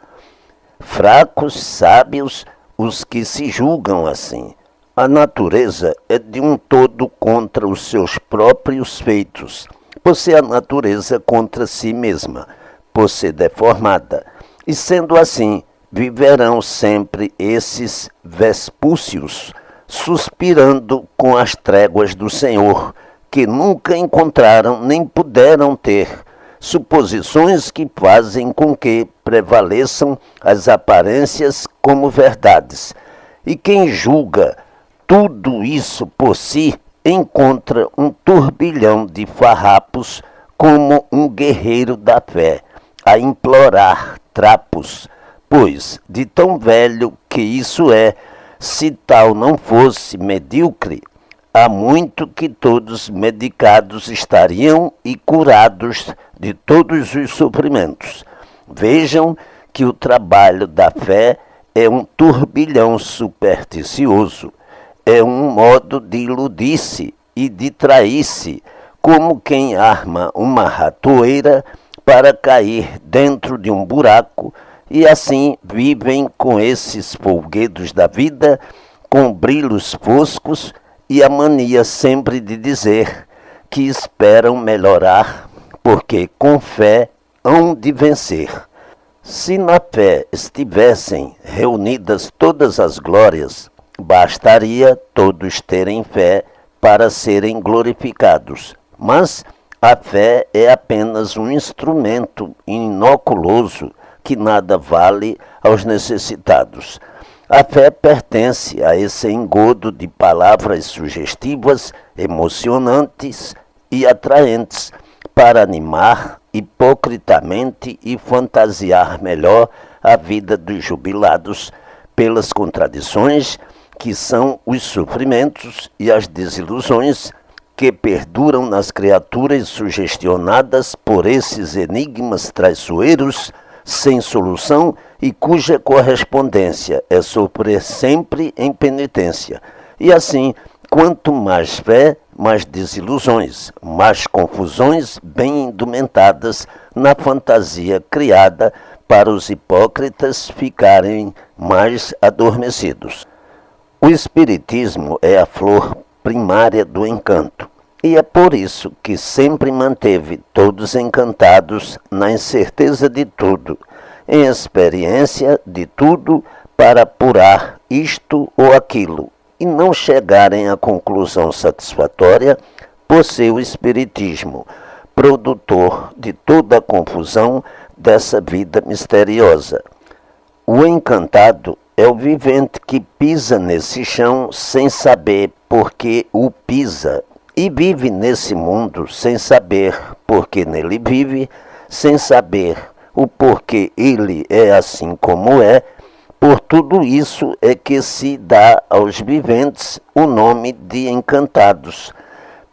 Speaker 1: Fracos, sábios, os que se julgam assim. A natureza é de um todo contra os seus próprios feitos, por ser a natureza contra si mesma, por ser deformada. E sendo assim, viverão sempre esses vespúcios, suspirando com as tréguas do Senhor, que nunca encontraram nem puderam ter, suposições que fazem com que prevaleçam as aparências como verdades. E quem julga tudo isso por si encontra um turbilhão de farrapos como um guerreiro da fé, a implorar trapos, pois de tão velho que isso é, se tal não fosse medíocre, há muito que todos medicados estariam e curados de todos os sofrimentos. Vejam que o trabalho da fé é um turbilhão supersticioso, é um modo de iludir-se e de trair-se, como quem arma uma ratoeira para cair dentro de um buraco, e assim vivem com esses folguedos da vida, com brilhos foscos e a mania sempre de dizer que esperam melhorar, porque com fé hão de vencer. Se na fé estivessem reunidas todas as glórias, bastaria todos terem fé para serem glorificados. Mas a fé é apenas um instrumento inoculoso que nada vale aos necessitados. A fé pertence a esse engodo de palavras sugestivas, emocionantes e atraentes para animar hipocritamente e fantasiar melhor a vida dos jubilados pelas contradições que são os sofrimentos e as desilusões que perduram nas criaturas sugestionadas por esses enigmas traiçoeiros sem solução e cuja correspondência é sofrer sempre em penitência. E assim, quanto mais fé, mais desilusões, mais confusões bem indumentadas na fantasia criada para os hipócritas ficarem mais adormecidos. O Espiritismo é a flor primária do encanto, e é por isso que sempre manteve todos encantados na incerteza de tudo, em experiência de tudo para apurar isto ou aquilo, e não chegarem à conclusão satisfatória por ser o Espiritismo, produtor de toda a confusão dessa vida misteriosa. O encantado é o vivente que pisa nesse chão sem saber por que o pisa, e vive nesse mundo sem saber por que nele vive, sem saber o porquê ele é assim como é. Por tudo isso é que se dá aos viventes o nome de encantados,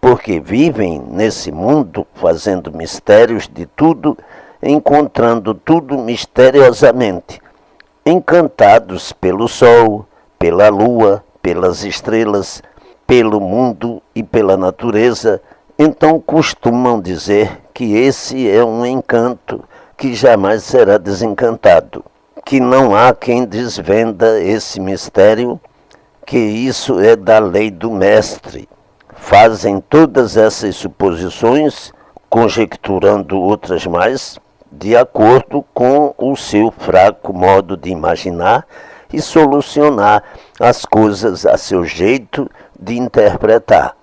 Speaker 1: porque vivem nesse mundo fazendo mistérios de tudo, encontrando tudo misteriosamente, encantados pelo sol, pela lua, pelas estrelas, pelo mundo e pela natureza. Então costumam dizer que esse é um encanto que jamais será desencantado, que não há quem desvenda esse mistério, que isso é da lei do mestre. Fazem todas essas suposições, conjecturando outras mais, de acordo com o seu fraco modo de imaginar e solucionar as coisas a seu jeito de interpretar.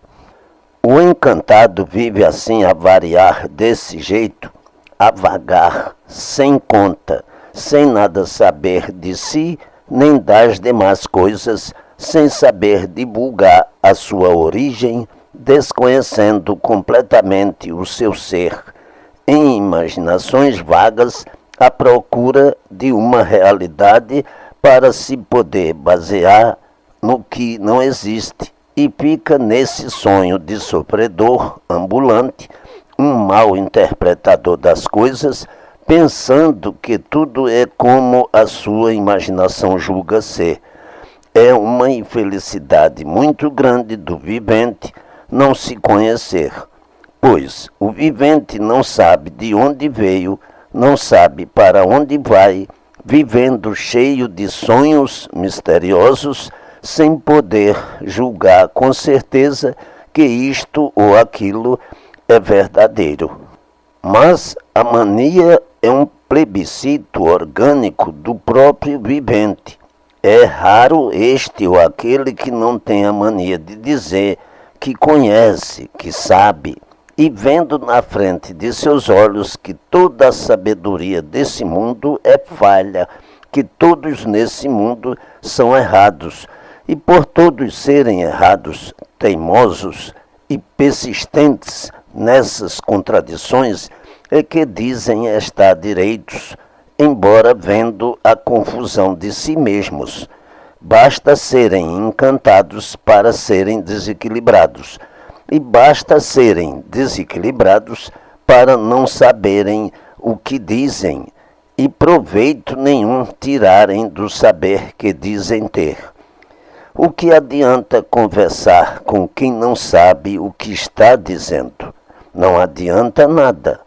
Speaker 1: O encantado vive assim a variar desse jeito, a vagar, sem conta, sem nada saber de si, nem das demais coisas, sem saber divulgar a sua origem, desconhecendo completamente o seu ser, em imaginações vagas à procura de uma realidade para se poder basear no que não existe e fica nesse sonho de sofredor ambulante, um mau interpretador das coisas, pensando que tudo é como a sua imaginação julga ser. É uma infelicidade muito grande do vivente não se conhecer, pois o vivente não sabe de onde veio, não sabe para onde vai, vivendo cheio de sonhos misteriosos, sem poder julgar com certeza que isto ou aquilo é verdadeiro. Mas a mania é um plebiscito orgânico do próprio vivente. É raro este ou aquele que não tem a mania de dizer que conhece, que sabe, e vendo na frente de seus olhos que toda a sabedoria desse mundo é falha, que todos nesse mundo são errados, e por todos serem errados, teimosos e persistentes nessas contradições, é que dizem estar direitos, embora vendo a confusão de si mesmos. Basta serem encantados para serem desequilibrados, e basta serem desequilibrados para não saberem o que dizem, e proveito nenhum tirarem do saber que dizem ter. O que adianta conversar com quem não sabe o que está dizendo? Não adianta nada.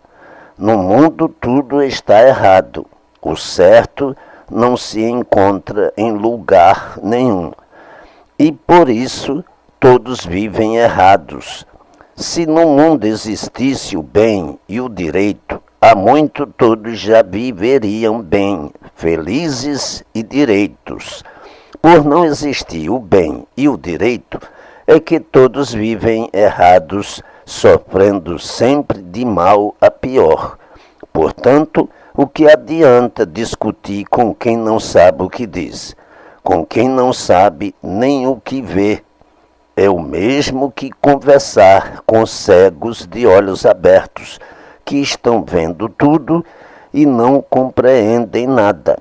Speaker 1: No mundo tudo está errado. O certo não se encontra em lugar nenhum. E por isso todos vivem errados. Se no mundo existisse o bem e o direito, há muito todos já viveriam bem, felizes e direitos. Por não existir o bem e o direito, é que todos vivem errados, sofrendo sempre de mal a pior. Portanto, o que adianta discutir com quem não sabe o que diz, com quem não sabe nem o que vê? É o mesmo que conversar com cegos de olhos abertos, que estão vendo tudo e não compreendem nada.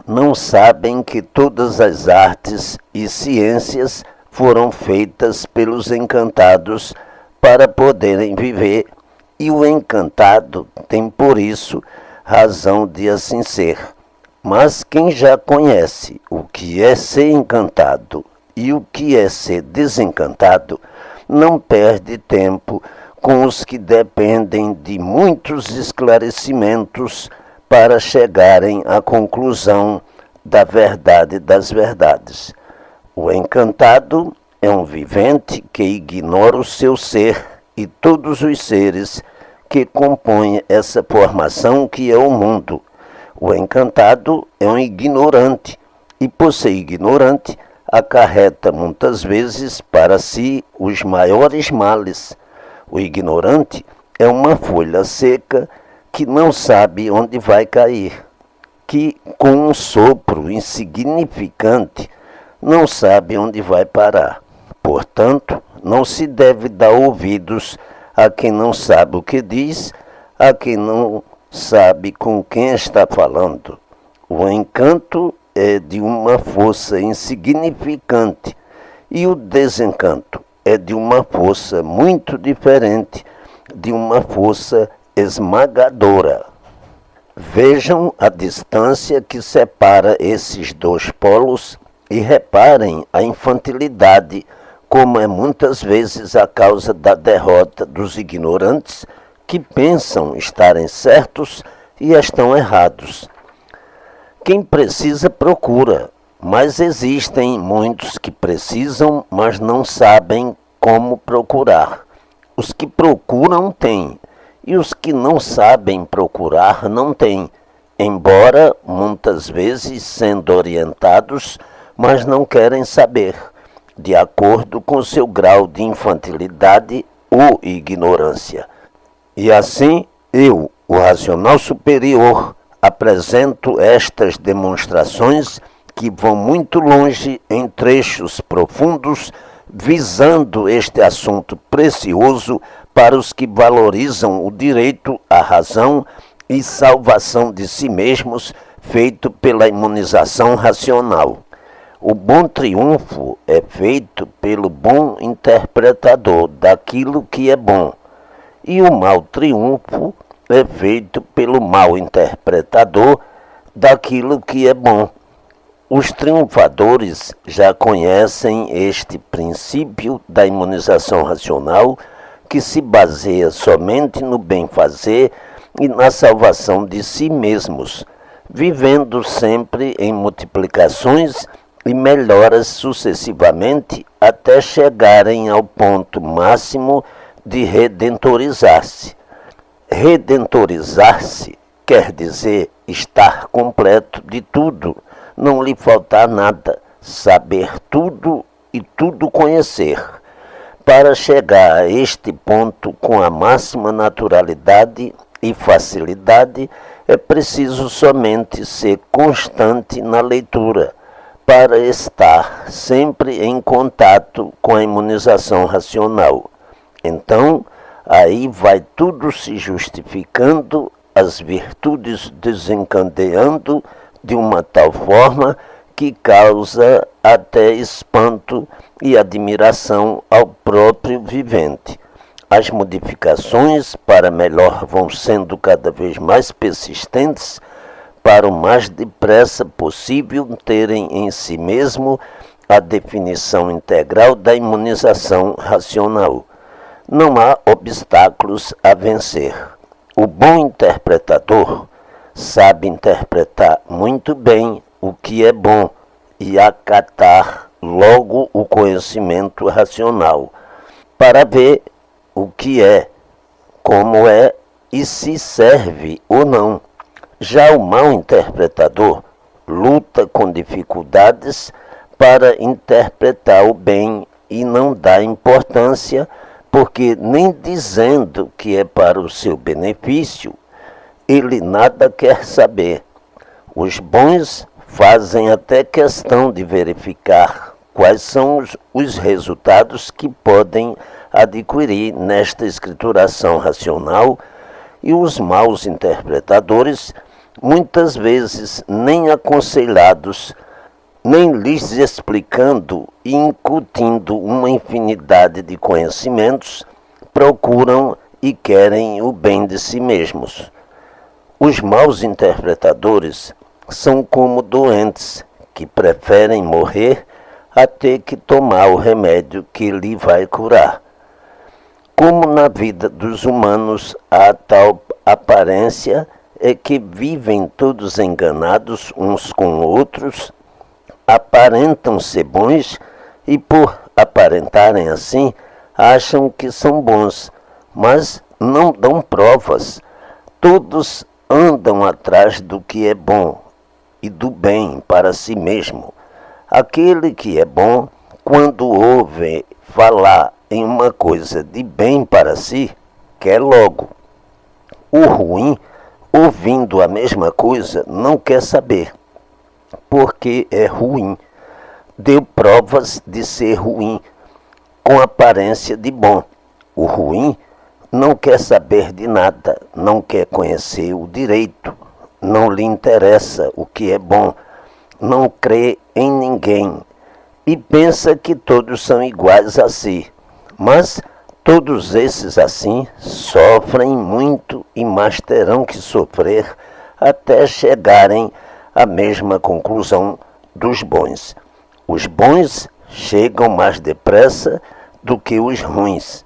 Speaker 1: Não sabem que todas as artes e ciências foram feitas pelos encantados para poderem viver, e o encantado tem por isso razão de assim ser. Mas quem já conhece o que é ser encantado e o que é ser desencantado, não perde tempo com os que dependem de muitos esclarecimentos para chegarem à conclusão da verdade das verdades. O encantado é um vivente que ignora o seu ser e todos os seres que compõem essa formação que é o mundo. O encantado é um ignorante e, por ser ignorante, acarreta muitas vezes para si os maiores males. O ignorante é uma folha seca que não sabe onde vai cair, que com um sopro insignificante não sabe onde vai parar. Portanto, não se deve dar ouvidos a quem não sabe o que diz, a quem não sabe com quem está falando. O encanto é de uma força insignificante e o desencanto é de uma força muito diferente, de uma força esmagadora. Vejam a distância que separa esses dois polos e reparem a infantilidade, como é muitas vezes a causa da derrota dos ignorantes que pensam estarem certos e estão errados. Quem precisa procura, mas existem muitos que precisam, mas não sabem como procurar. Os que procuram têm, e os que não sabem procurar não têm, embora muitas vezes sendo orientados, mas não querem saber, de acordo com seu grau de infantilidade ou ignorância. E assim, eu, o racional superior, apresento estas demonstrações que vão muito longe em trechos profundos, visando este assunto precioso para os que valorizam o direito à razão e salvação de si mesmos feito pela imunização racional. O bom triunfo é feito pelo bom interpretador daquilo que é bom, e o mau triunfo é feito pelo mau interpretador daquilo que é bom. Os triunfadores já conhecem este princípio da imunização racional, que se baseia somente no bem-fazer e na salvação de si mesmos, vivendo sempre em multiplicações e melhoras sucessivamente até chegarem ao ponto máximo de redentorizar-se. Redentorizar-se quer dizer estar completo de tudo, não lhe faltar nada, saber tudo e tudo conhecer. Para chegar a este ponto com a máxima naturalidade e facilidade, é preciso somente ser constante na leitura, para estar sempre em contato com a imunização racional. Então, aí vai tudo se justificando, as virtudes desencadeando de uma tal forma que causa até espanto e admiração ao próprio vivente. As modificações para melhor vão sendo cada vez mais persistentes, para o mais depressa possível terem em si mesmo a definição integral da imunização racional. Não há obstáculos a vencer. O bom interpretador sabe interpretar muito bem o que é bom e acatar logo o conhecimento racional, para ver o que é, como é e se serve ou não. Já o mau interpretador luta com dificuldades para interpretar o bem e não dá importância, porque nem dizendo que é para o seu benefício, ele nada quer saber. Os bons fazem até questão de verificar quais são os resultados que podem adquirir nesta escrituração racional, e os maus interpretadores, muitas vezes nem aconselhados, nem lhes explicando e incutindo uma infinidade de conhecimentos, procuram e querem o bem de si mesmos. Os maus interpretadores são como doentes que preferem morrer a ter que tomar o remédio que lhe vai curar. Como na vida dos humanos há tal aparência, é que vivem todos enganados uns com outros, aparentam ser bons e, por aparentarem assim, acham que são bons, mas não dão provas. Todos andam atrás do que é bom e do bem para si mesmo. Aquele que é bom, quando ouve falar em uma coisa de bem para si, quer logo. O ruim, ouvindo a mesma coisa, não quer saber, porque é ruim. Deu provas de ser ruim, com aparência de bom. O ruim não quer saber de nada, não quer conhecer o direito, não lhe interessa o que é bom, não crê em ninguém e pensa que todos são iguais a si. Mas todos esses assim sofrem muito e mais terão que sofrer até chegarem à mesma conclusão dos bons. Os bons chegam mais depressa do que os ruins.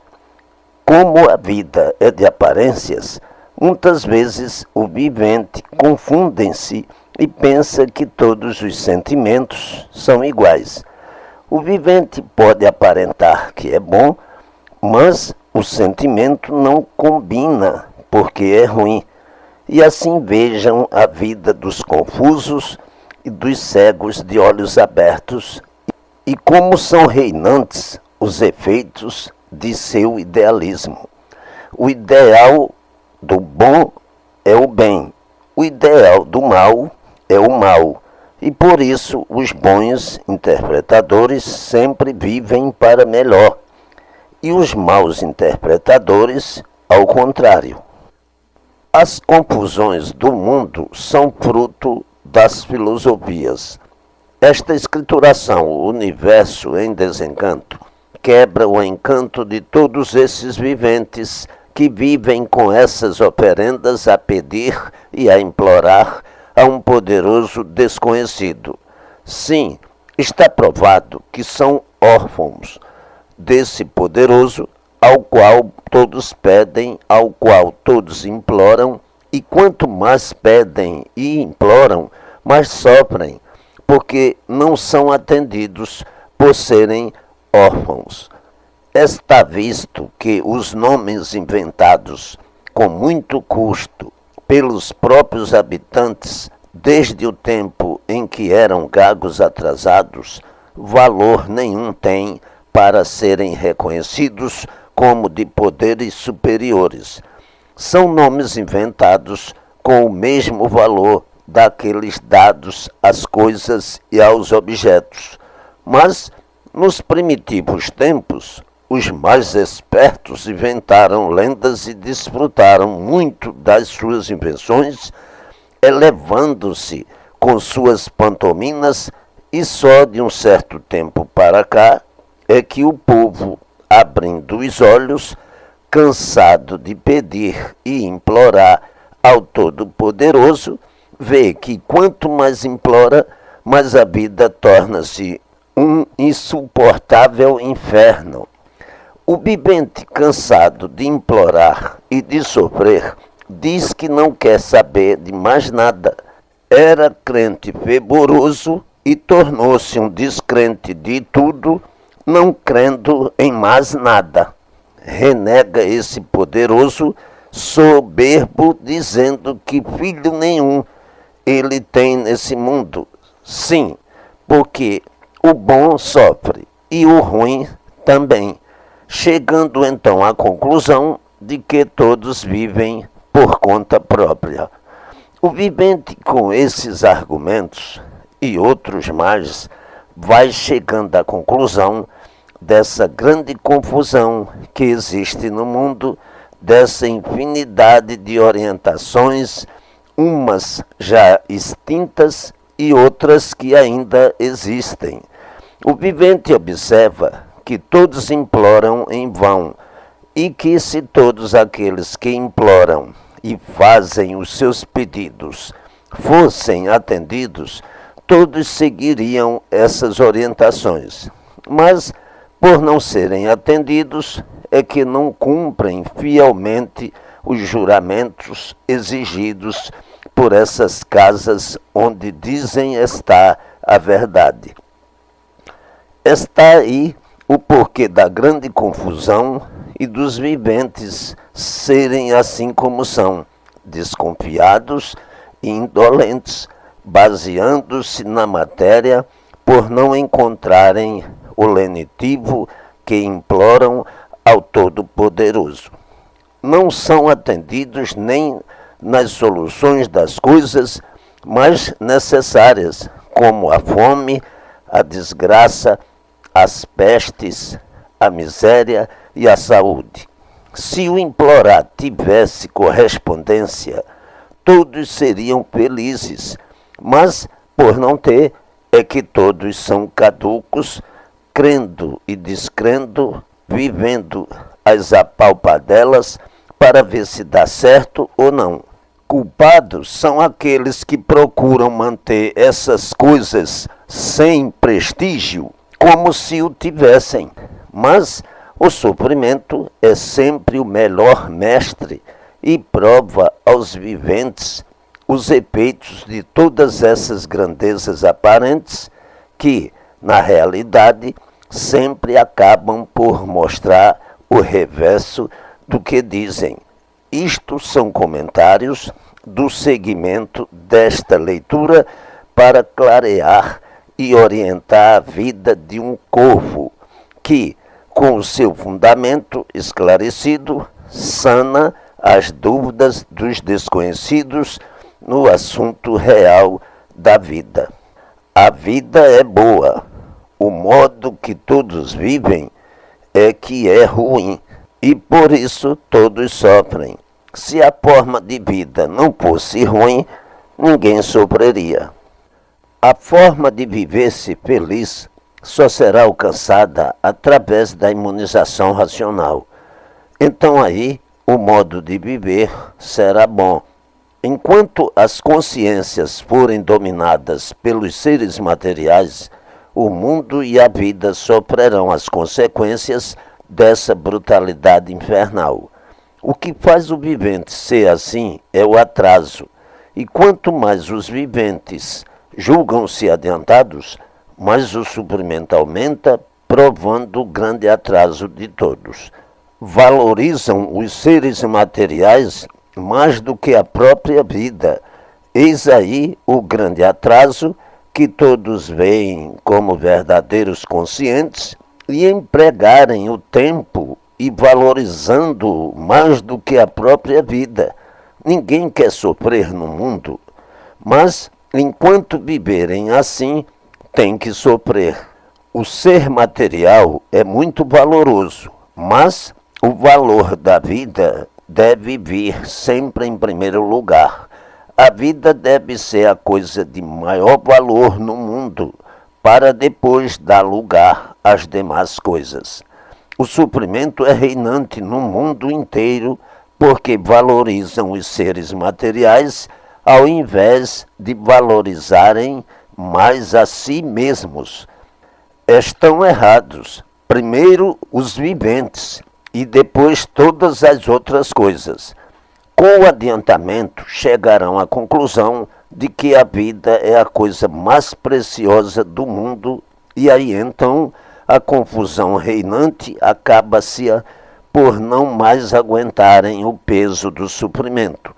Speaker 1: Como a vida é de aparências, muitas vezes o vivente confunde-se e pensa que todos os sentimentos são iguais. O vivente pode aparentar que é bom, mas o sentimento não combina, porque é ruim. E assim vejam a vida dos confusos e dos cegos de olhos abertos, e como são reinantes os efeitos de seu idealismo. O ideal do bom é o bem, o ideal do mal é o mal, e por isso os bons interpretadores sempre vivem para melhor, e os maus interpretadores, ao contrário. As confusões do mundo são fruto das filosofias. Esta escrituração, o universo em desencanto, quebra o encanto de todos esses viventes que vivem com essas oferendas a pedir e a implorar a um poderoso desconhecido. Sim, está provado que são órfãos desse poderoso ao qual todos pedem, ao qual todos imploram, e quanto mais pedem e imploram, mais sofrem, porque não são atendidos por serem órfãos. Está visto que os nomes inventados com muito custo pelos próprios habitantes, desde o tempo em que eram gagos atrasados, valor nenhum têm para serem reconhecidos como de poderes superiores. São nomes inventados com o mesmo valor daqueles dados às coisas e aos objetos. Mas, nos primitivos tempos, os mais espertos inventaram lendas e desfrutaram muito das suas invenções, elevando-se com suas pantominas, e só de um certo tempo para cá é que o povo, abrindo os olhos, cansado de pedir e implorar ao Todo-Poderoso, vê que quanto mais implora, mais a vida torna-se um insuportável inferno. O vivente, cansado de implorar e de sofrer, diz que não quer saber de mais nada. Era crente fervoroso e tornou-se um descrente de tudo, não crendo em mais nada. Renega esse poderoso, soberbo, dizendo que filho nenhum ele tem nesse mundo. Sim, porque o bom sofre e o ruim também, chegando então à conclusão de que todos vivem por conta própria. O vivente, com esses argumentos e outros mais, vai chegando à conclusão dessa grande confusão que existe no mundo, dessa infinidade de orientações, umas já extintas e outras que ainda existem. O vivente observa que todos imploram em vão, e que se todos aqueles que imploram e fazem os seus pedidos fossem atendidos, todos seguiriam essas orientações. Mas, por não serem atendidos, é que não cumprem fielmente os juramentos exigidos por essas casas onde dizem estar a verdade. Está aí o porquê da grande confusão e dos viventes serem assim como são, desconfiados e indolentes, baseando-se na matéria por não encontrarem o lenitivo que imploram ao Todo-Poderoso. Não são atendidos nem nas soluções das coisas mais necessárias, como a fome, a desgraça, as pestes, a miséria e a saúde. Se o implorar tivesse correspondência, todos seriam felizes, mas, por não ter, é que todos são caducos, crendo e descrendo, vivendo as apalpadelas para ver se dá certo ou não. Culpados são aqueles que procuram manter essas coisas sem prestígio, como se o tivessem. Mas o sofrimento é sempre o melhor mestre e prova aos viventes os efeitos de todas essas grandezas aparentes que, na realidade, sempre acabam por mostrar o reverso do que dizem. Isto são comentários do segmento desta leitura para clarear e orientar a vida de um corvo que, com o seu fundamento esclarecido, sana as dúvidas dos desconhecidos no assunto real da vida. A vida é boa, o modo que todos vivem é que é ruim, e por isso todos sofrem. Se a forma de vida não fosse ruim, ninguém sofreria. A forma de viver-se feliz só será alcançada através da imunização racional. Então aí o modo de viver será bom. Enquanto as consciências forem dominadas pelos seres materiais, o mundo e a vida sofrerão as consequências dessa brutalidade infernal. O que faz o vivente ser assim é o atraso. E quanto mais os viventes julgam-se adiantados, mais o sofrimento aumenta, provando o grande atraso de todos. Valorizam os seres materiais mais do que a própria vida. Eis aí o grande atraso que todos veem como verdadeiros conscientes e empregarem o tempo e valorizando mais do que a própria vida. Ninguém quer sofrer no mundo, mas enquanto viverem assim, tem que sofrer. O ser material é muito valoroso, mas o valor da vida deve vir sempre em primeiro lugar. A vida deve ser a coisa de maior valor no mundo, para depois dar lugar às demais coisas. O sofrimento é reinante no mundo inteiro, porque valorizam os seres materiais ao invés de valorizarem mais a si mesmos. Estão errados. Primeiro os viventes e depois todas as outras coisas. Com o adiantamento, chegarão à conclusão de que a vida é a coisa mais preciosa do mundo e aí então a confusão reinante acaba-se por não mais aguentarem o peso do sofrimento.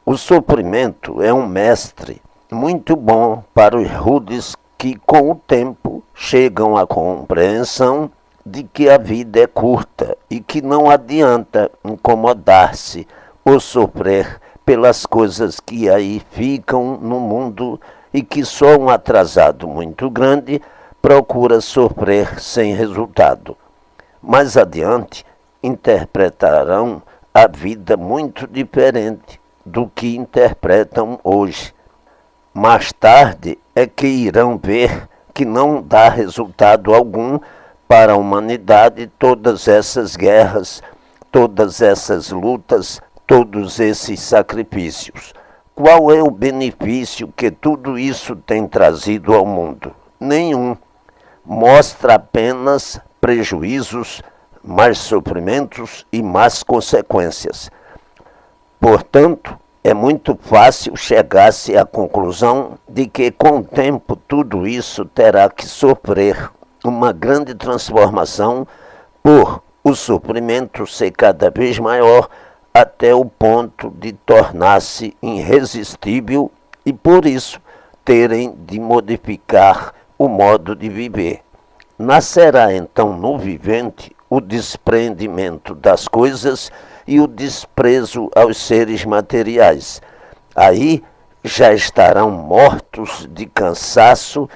Speaker 1: O sofrimento é um mestre muito bom para os rudes que, com o tempo, chegam à compreensão de que a vida é curta e que não adianta incomodar-se ou sofrer pelas coisas que aí ficam no mundo e que só um atrasado muito grande procura sofrer sem resultado. Mais adiante, interpretarão a vida muito diferente do que interpretam hoje. Mais tarde é que irão ver que não dá resultado algum para a humanidade todas essas guerras, todas essas lutas, todos esses sacrifícios. Qual é o benefício que tudo isso tem trazido ao mundo? Nenhum. Mostra apenas prejuízos, mais sofrimentos e mais consequências. Portanto, é muito fácil chegar-se à conclusão de que com o tempo tudo isso terá que sofrer uma grande transformação por o sofrimento ser cada vez maior até o ponto de tornar-se irresistível e por isso terem de modificar o modo de viver. Nascerá então no vivente o desprendimento das coisas e o desprezo aos seres materiais. Aí já estarão mortos de cansaço,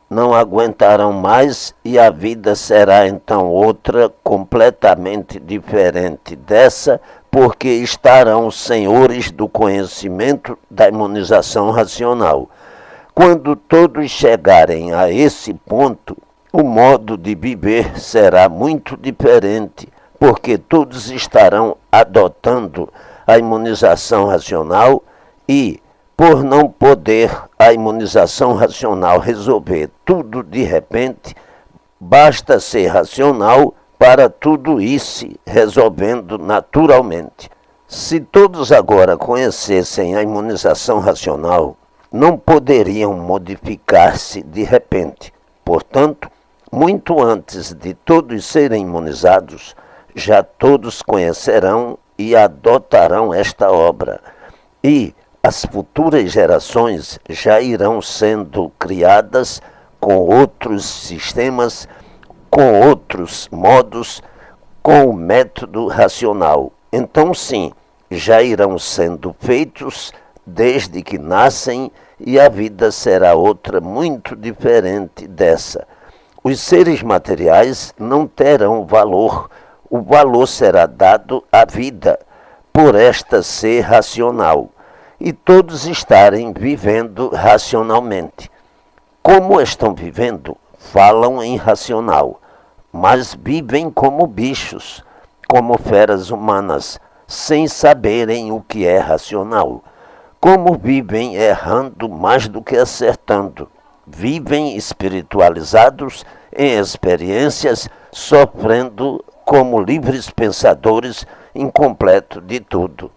Speaker 1: não aguentarão mais e a vida será então outra, completamente diferente dessa, porque estarão senhores do conhecimento da imunização racional. Quando todos chegarem a esse ponto, o modo de viver será muito diferente, porque todos estarão adotando a imunização racional e, por não poder a imunização racional resolver tudo de repente, basta ser racional para tudo ir se resolvendo naturalmente. Se todos agora conhecessem a imunização racional, não poderiam modificar-se de repente. Portanto, muito antes de todos serem imunizados, já todos conhecerão e adotarão esta obra. E as futuras gerações já irão sendo criadas com outros sistemas, com outros modos, com o método racional. Então, sim, já irão sendo feitos desde que nascem e a vida será outra muito diferente dessa. Os seres materiais não terão valor, o valor será dado à vida, por esta ser racional, e todos estarem vivendo racionalmente. Como estão vivendo, falam em racional, mas vivem como bichos, como feras humanas, sem saberem o que é racional. Como vivem errando mais do que acertando. Vivem espiritualizados em experiências, sofrendo como livres pensadores, incompleto de tudo.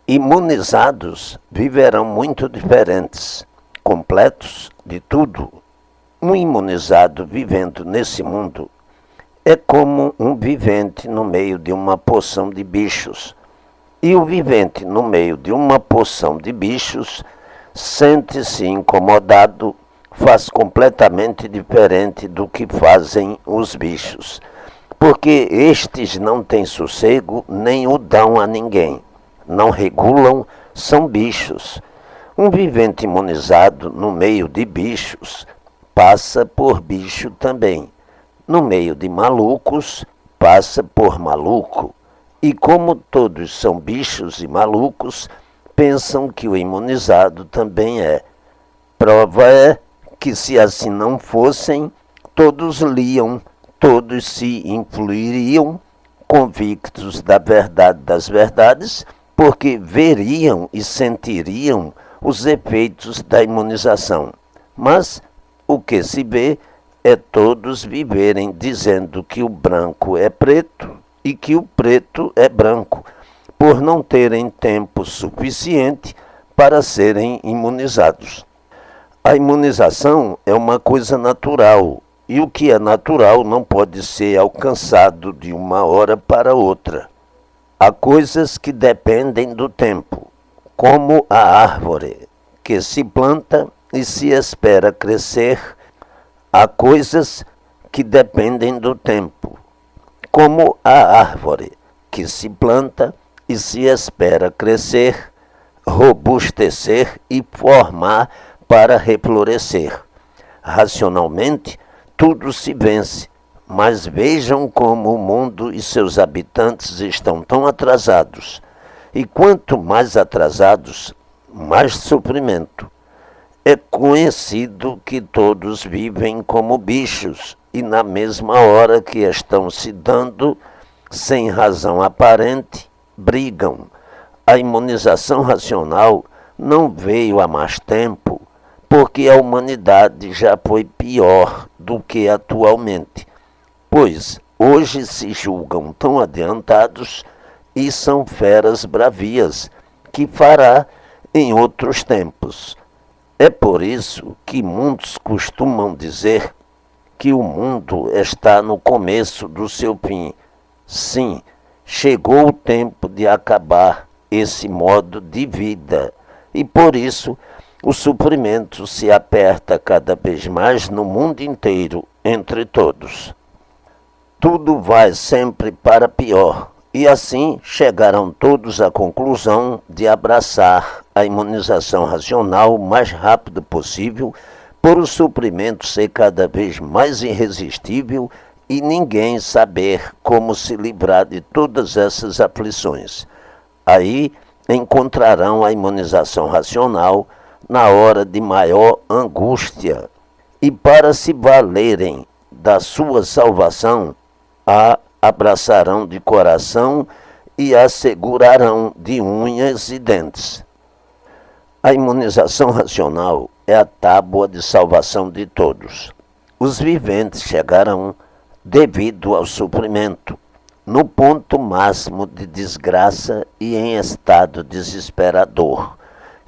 Speaker 1: Imunizados viverão muito diferentes, completos de tudo. Um imunizado vivendo nesse mundo é como um vivente no meio de uma poção de bichos. E o vivente no meio de uma poção de bichos sente-se incomodado, faz completamente diferente do que fazem os bichos, porque estes não têm sossego nem o dão a ninguém, não regulam, são bichos. Um vivente imunizado no meio de bichos passa por bicho também. No meio de malucos, passa por maluco. E como todos são bichos e malucos, pensam que o imunizado também é. Prova é que se assim não fossem, todos liam, todos se influiriam, convictos da verdade das verdades, porque veriam e sentiriam os efeitos da imunização. Mas o que se vê é todos viverem dizendo que o branco é preto e que o preto é branco, por não terem tempo suficiente para serem imunizados. A imunização é uma coisa natural, e o que é natural não pode ser alcançado de uma hora para outra. Há coisas que dependem do tempo, como a árvore, que se planta e se espera crescer. Há coisas que dependem do tempo, como a árvore, que se planta e se espera crescer, robustecer e formar para reflorescer. Racionalmente, tudo se vence, mas vejam como o mundo e seus habitantes estão tão atrasados. E quanto mais atrasados, mais sofrimento. É conhecido que todos vivem como bichos e na mesma hora que estão se dando, sem razão aparente, brigam. A imunização racional não veio há mais tempo, porque a humanidade já foi pior do que atualmente, pois hoje se julgam tão adiantados e são feras bravias, que fará em outros tempos. É por isso que muitos costumam dizer que o mundo está no começo do seu fim. Sim, chegou o tempo de acabar esse modo de vida, e por isso o sofrimento se aperta cada vez mais no mundo inteiro, entre todos. Tudo vai sempre para pior, e assim chegarão todos à conclusão de abraçar a imunização racional o mais rápido possível, por o sofrimento ser cada vez mais irresistível e ninguém saber como se livrar de todas essas aflições. Aí encontrarão a imunização racional na hora de maior angústia, e para se valerem da sua salvação, a abraçarão de coração e a segurarão de unhas e dentes. A imunização racional é a tábua de salvação de todos. Os viventes chegarão, devido ao sofrimento, no ponto máximo de desgraça e em estado desesperador.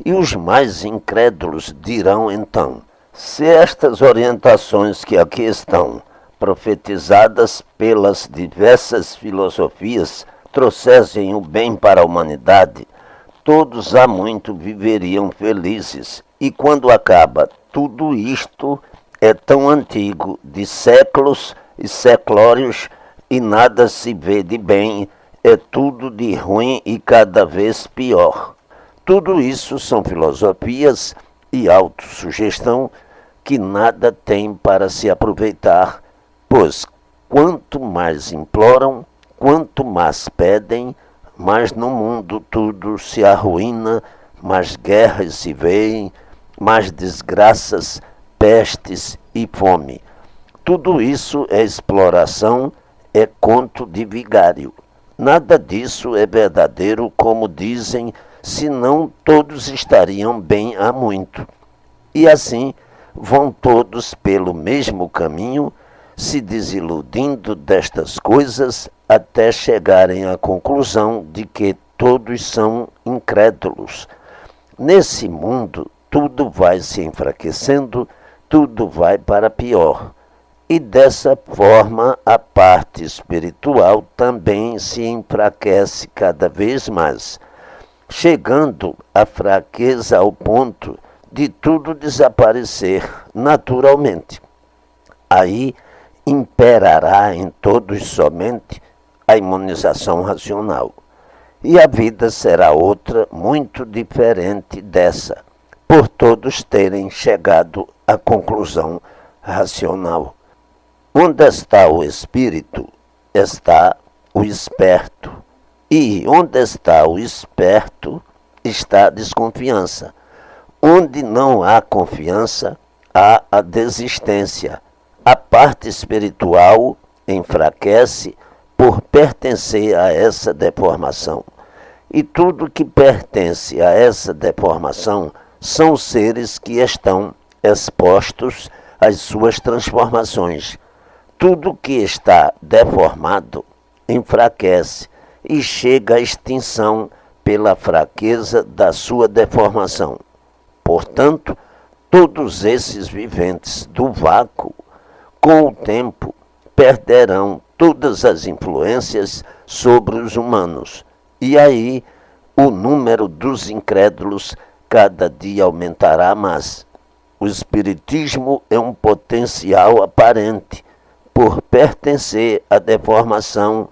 Speaker 1: E os mais incrédulos dirão então: se estas orientações que aqui estão, profetizadas pelas diversas filosofias, trouxessem o bem para a humanidade, todos há muito viveriam felizes. E quando acaba tudo isto, é tão antigo, de séculos e séclórios, e nada se vê de bem, é tudo de ruim e cada vez pior. Tudo isso são filosofias e autossugestão que nada têm para se aproveitar, pois quanto mais imploram, quanto mais pedem, mas no mundo tudo se arruína, mais guerras se veem, mais desgraças, pestes e fome. Tudo isso é exploração, é conto de vigário. Nada disso é verdadeiro, como dizem, senão todos estariam bem há muito. E assim vão todos pelo mesmo caminho, se desiludindo destas coisas até chegarem à conclusão de que todos são incrédulos. Nesse mundo, tudo vai se enfraquecendo, tudo vai para pior. E dessa forma, a parte espiritual também se enfraquece cada vez mais, chegando à fraqueza ao ponto de tudo desaparecer naturalmente. Aí imperará em todos somente a imunização racional. E a vida será outra, muito diferente dessa, por todos terem chegado à conclusão racional. Onde está o espírito, está o esperto. E onde está o esperto, está a desconfiança. Onde não há confiança, há a desistência. A parte espiritual enfraquece por pertencer a essa deformação. E tudo que pertence a essa deformação são seres que estão expostos às suas transformações. Tudo que está deformado enfraquece e chega à extinção pela fraqueza da sua deformação. Portanto, todos esses viventes do vácuo, com o tempo, perderão todas as influências sobre os humanos. E aí, o número dos incrédulos cada dia aumentará mais. O espiritismo é um potencial aparente, por pertencer à deformação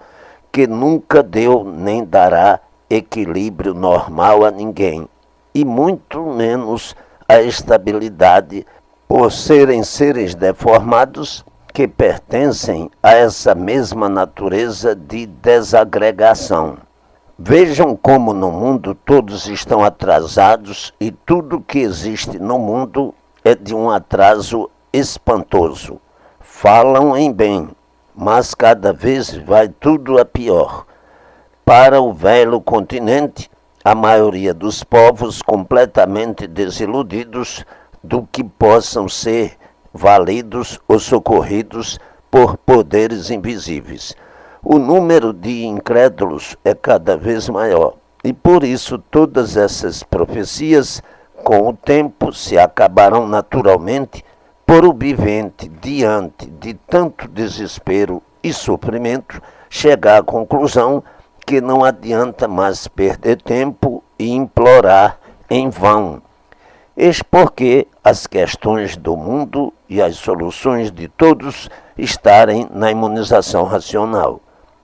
Speaker 1: que nunca deu nem dará equilíbrio normal a ninguém, e muito menos a estabilidade, por serem seres deformados que pertencem a essa mesma natureza de desagregação. Vejam como no mundo todos estão atrasados e tudo que existe no mundo é de um atraso espantoso. Falam em bem, mas cada vez vai tudo a pior. Para o velho continente, a maioria dos povos completamente desiludidos do que possam ser validos ou socorridos por poderes invisíveis. O número de incrédulos é cada vez maior, e por isso todas essas profecias, com o tempo, se acabarão naturalmente, por o vivente, diante de tanto desespero e sofrimento, chegar à conclusão que não adianta mais perder tempo e implorar em vão. Eis porque as questões do mundo e as soluções de todos estarem na imunização racional.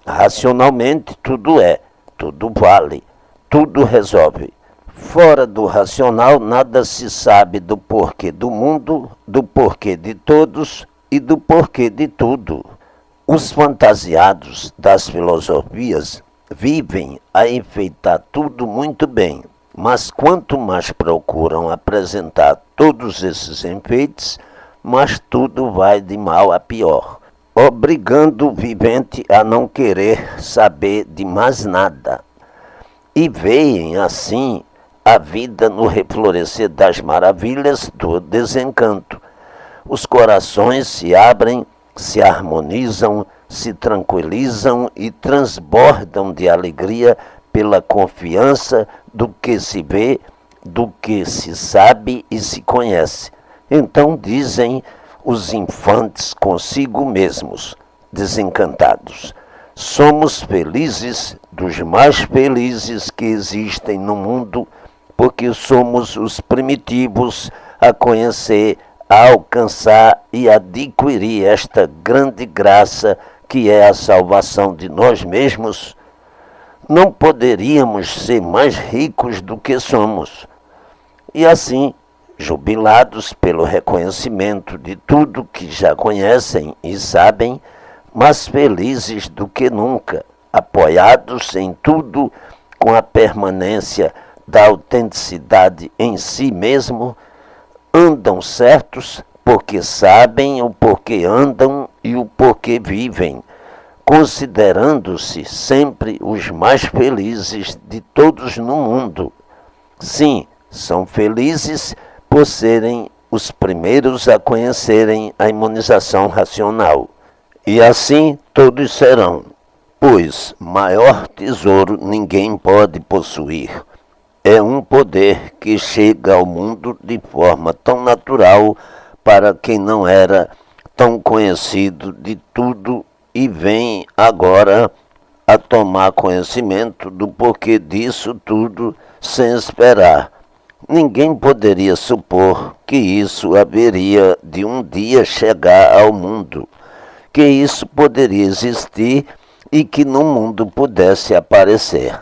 Speaker 1: Racionalmente tudo é, tudo vale, tudo resolve. Fora do racional, nada se sabe do porquê do mundo, do porquê de todos e do porquê de tudo. Os fantasiados das filosofias vivem a enfeitar tudo muito bem, mas quanto mais procuram apresentar todos esses enfeites, mais tudo vai de mal a pior, obrigando o vivente a não querer saber de mais nada. E veem assim a vida no reflorescer das maravilhas do desencanto. Os corações se abrem, se harmonizam, se tranquilizam e transbordam de alegria pela confiança do que se vê, do que se sabe e se conhece. Então dizem os infantes consigo mesmos, desencantados: somos felizes, dos mais felizes que existem no mundo, porque somos os primitivos a conhecer, a alcançar e adquirir esta grande graça que é a salvação de nós mesmos. Não poderíamos ser mais ricos do que somos. E assim, jubilados pelo reconhecimento de tudo que já conhecem e sabem, mas felizes do que nunca, apoiados em tudo com a permanência da autenticidade em si mesmo, andam certos porque sabem o porquê andam e o porquê vivem, considerando-se sempre os mais felizes de todos no mundo. Sim, são felizes por serem os primeiros a conhecerem a imunização racional. E assim todos serão, pois maior tesouro ninguém pode possuir. É um poder que chega ao mundo de forma tão natural para quem não era tão conhecido de tudo e vem agora a tomar conhecimento do porquê disso tudo sem esperar. Ninguém poderia supor que isso haveria de um dia chegar ao mundo, que isso poderia existir e que no mundo pudesse aparecer.